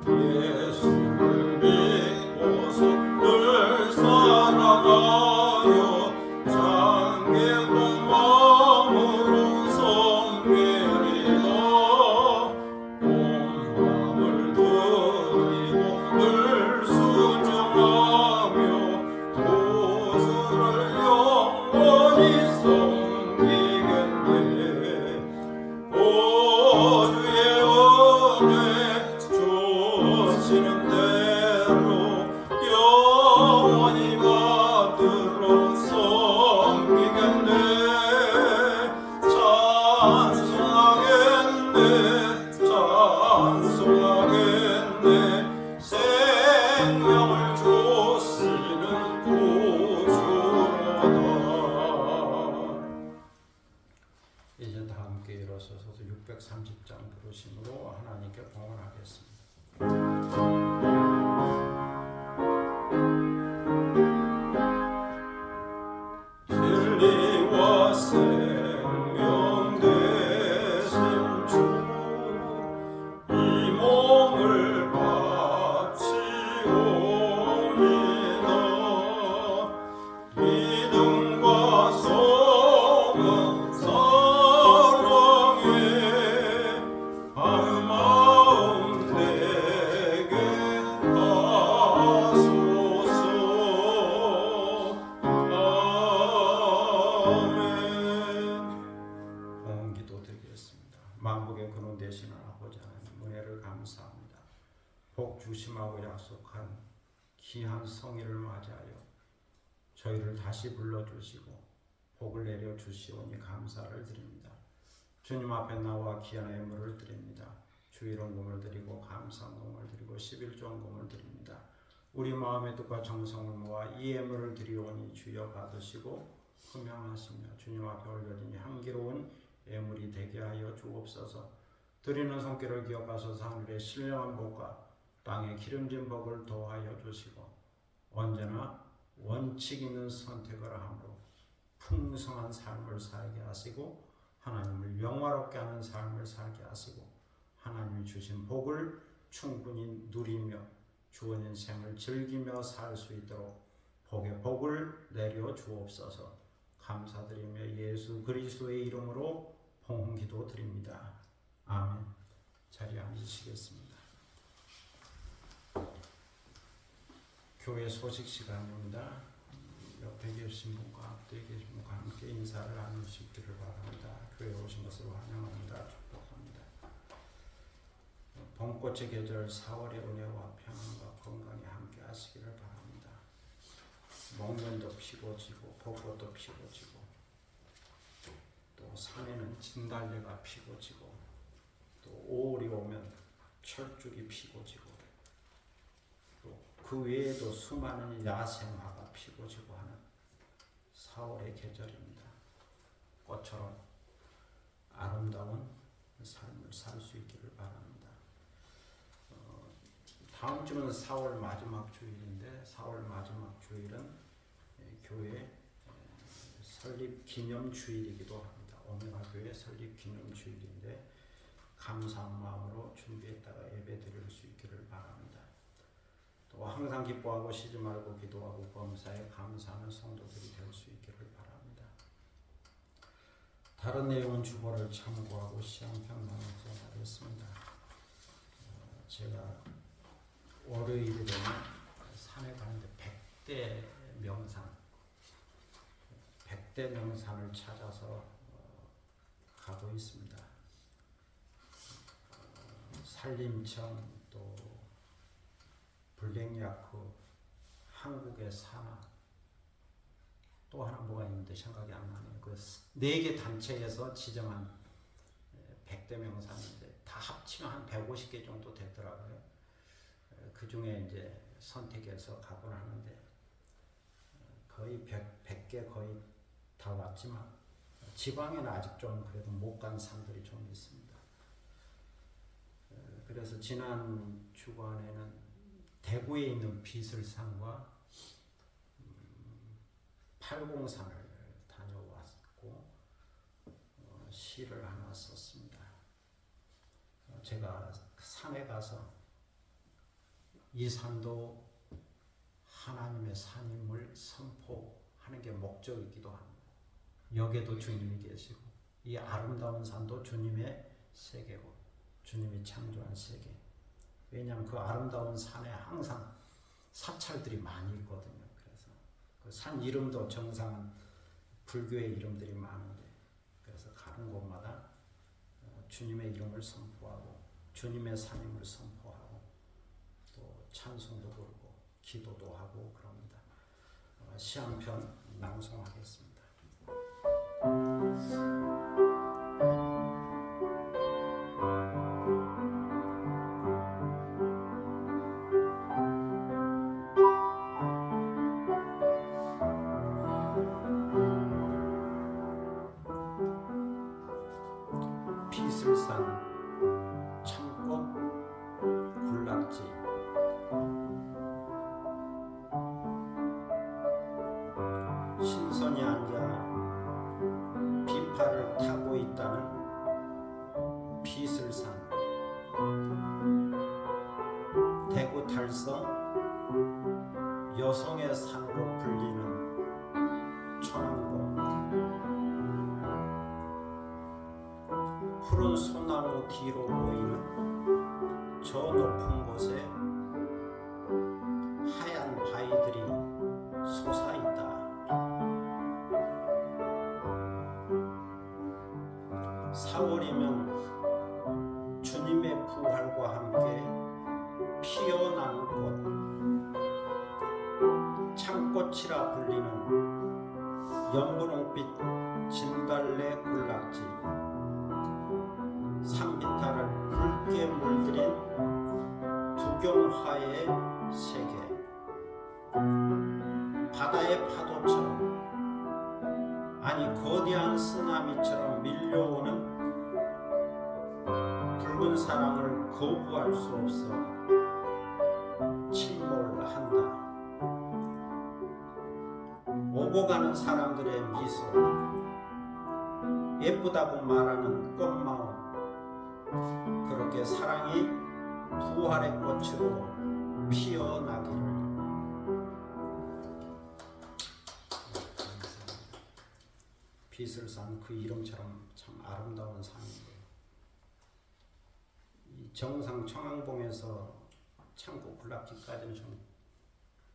예수를 믿고서 늘 살아가요. 장기고 마음으로 섬기리라. 온 마음을 드리고 늘 순종하며 구주를 영원히 섬기겠네. 오주의 은혜 주시는 대로 영원히 받들어 섬기겠네. 찬송하겠네 찬송하겠네. 생명을 주시는 구주로다. 이제 다 함께 일어서서 630장 부르심으로 하나님께 봉헌하겠습니다. 진리와 생명 되신 주, 이 몸을 바치옵니다. 믿음과 소망 사랑에 한 마음 되게 하소서. 아멘. 기도 드리겠습니다. 만국의 근원 되시는 아버지 하나님, 은혜를 감사합니다. 복 주심하고 약속한 귀한 성일을 맞이하여 저희를 다시 불러주시고 복을 내려 주시오니 감사를 드립니다. 주님 앞에 나와 귀한 예물을 드립니다. 주일원금을 드리고 감사원금을 드리고 11조원금을 드립니다. 우리 마음의 뜻과 정성을 모아 이 예물을 드리오니 주여 받으시고 흠양하시며 주님 앞에 올려진 향기로운 예물이 되게 하여 주옵소서. 드리는 손길을 기억하소서. 하늘의 신령한 복과 땅의 기름진 복을 더하여 주시고 언제나 원칙 있는 선택을 함으로 풍성한 삶을 살게 하시고 하나님을 영화롭게 하는 삶을 살게 하시고 하나님이 주신 복을 충분히 누리며 주어진 생을 즐기며 살 수 있도록 복에 복을 내려 주옵소서. 감사드리며 예수 그리스도의 이름으로 봉헌기도 드립니다. 아멘. 자리에 앉으시겠습니다. 교회 소식 시간입니다. 옆에 계신 분과 앞에 계신 분과 함께 인사를 나누시기를 바랍니다. 교회에 오신 것을 환영합니다. 축복합니다. 봄꽃의 계절 4월의 은혜와 평안과 건강에 함께 하시기를 바랍니다. 목련도 피고 지고 벚꽃도 피고 지고 또 산에는 진달래가 피고 지고 또 5월이 오면 철쭉이 피고 지고 또 그 외에도 수많은 야생화가 피고 지고 하는 4월의 계절입니다. 꽃처럼 아름다운 삶을 살 수 있기를 바랍니다. 다음 주는 4월 마지막 주일인데 4월 마지막 주일은 교회 설립 기념 주일이기도 합니다. 오메가 교회 설립 기념 주일인데 감사한 마음으로 준비했다가 예배 드릴 수 있기를 바랍니다. 또 항상 기뻐하고 쉬지 말고 기도하고 범사에 감사하는 성도들이 될 수 있기를 바랍니다. 다른 내용은 주보를 참고하고 시험편 나눠서 하겠습니다. 제가 월요일에 되면 산에 가는데 100대 명산을 찾아서 가고 있습니다. 산림청 또 블랙야크 한국의 산하 또 하나 뭐가 있는데 생각이 안 나네요. 그 4개 단체에서 지정한 100대 명산인데 다 합치면 한 150개 정도 되더라고요. 그 중에 이제 선택해서 가곤 하는데 거의 100개 거의 다 왔지만 지방에는 아직 좀 그래도 못 간 산들이 좀 있습니다. 그래서 지난 주간에는 대구에 있는 비슬산과 팔공산을 다녀왔고 시를 하나 썼습니다. 제가 산에 가서 이 산도 하나님의 산임을 선포하는 게 목적이기도 합니다. 여기에도 주님이 계시고 이 아름다운 산도 주님의 세계고 주님이 창조한 세계. 왜냐하면 그 아름다운 산에 항상 사찰들이 많이 있거든요. 그래서 그 산 이름도 정상은 불교의 이름들이 많은데 그래서 가는 곳마다 주님의 이름을 선포하고 주님의 산임을 선포하고 또 찬송도 부르고 기도도 하고 그럽니다. 시 한 편 낭송하겠습니다. 비슬산 참꽃 군락지 신선이 앉아 비파를 타고 있다는 비슬산 대구 달성 여성의 산으로 불리는 천왕봉 푸른 소나무 뒤로 보이는 저 높은 곳에 하얀 바위들이 솟아있다. 4월이면 주님의 부활과 함께 피어나는 꽃 창꽃이라 불리는 연분홍빛 진달래 군락지 산비탈을 붉게 물들인 두경화의 세계 바다의 파도처럼 아니 거대한 쓰나미처럼 밀려오는 붉은 사랑을 거부할 수 없어 침몰한다. 오고 가는 사람들의 미소 예쁘다고 말하는 꽃마음 그렇게 사랑이 부활의 꽃으로 피어나기를 빛을 산 그 이름처럼 참 아름다운 산이에요. 이 정상 청양봉에서 창고 군락지까지는 좀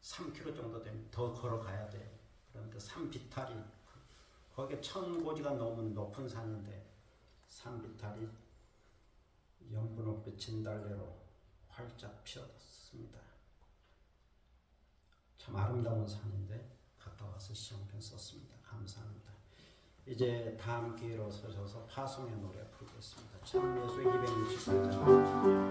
3km 정도 되면 더 걸어가야 돼요. 그런데 산비탈이 거기에 1000고지가 넘은 높은 산인데 산비탈이 연분홍빛 진달래로 활짝 피었습니다. 참 아름다운 산인데 갔다 와서 시험편 썼습니다. 감사합니다. 이제 다음 기회로 서셔서 파송의 노래 부르겠습니다. 찬미예수 268장.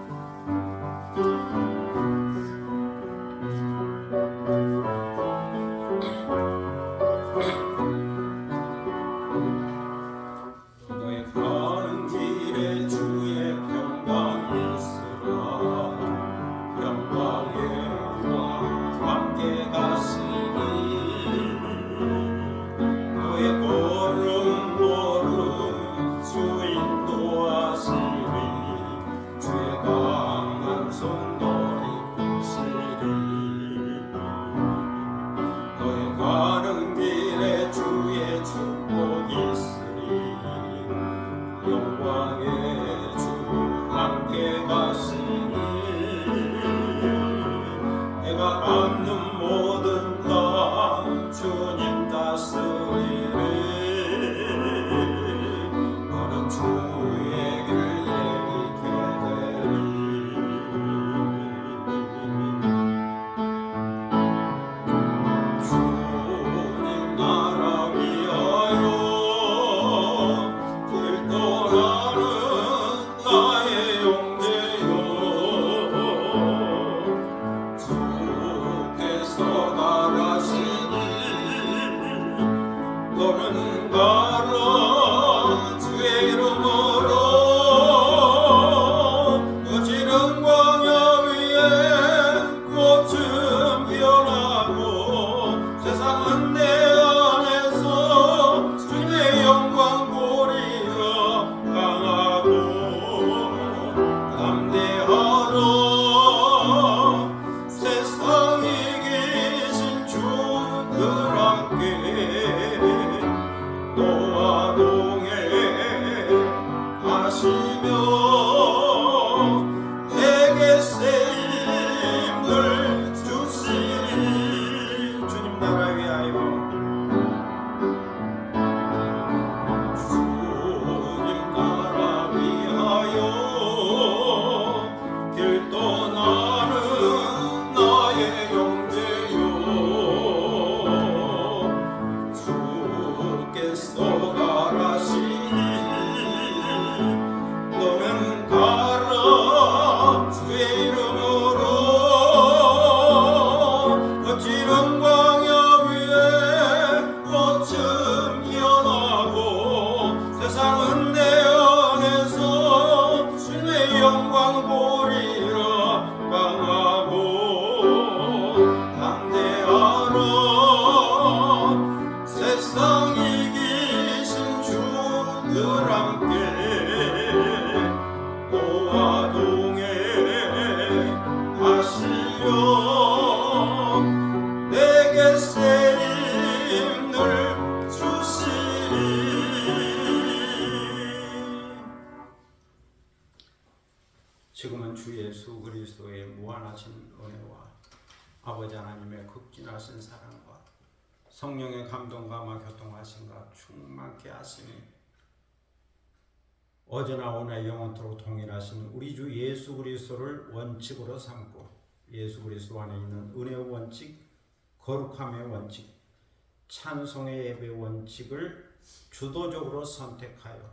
지금은 주 예수 그리스도의 무한하신 은혜와 아버지 하나님의 극진하신 사랑과 성령의 감동과 교통하심과 충만케 하시니 어제나 오늘 영원토록 동일하신 우리 주 예수 그리스도를 원칙으로 삼고 예수 그리스도 안에 있는 은혜의 원칙, 거룩함의 원칙, 찬송의 예배 원칙을 주도적으로 선택하여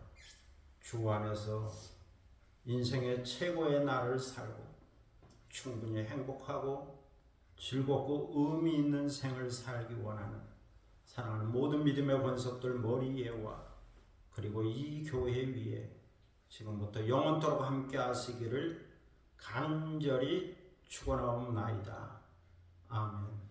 주 안에서 인생의 최고의 날을 살고 충분히 행복하고 즐겁고 의미 있는 생을 살기 원하는 사랑하는 모든 믿음의 권속들 머리 위에와 그리고 이 교회 위에 지금부터 영원토록 함께 하시기를 간절히 축원하옵나이다. 아멘.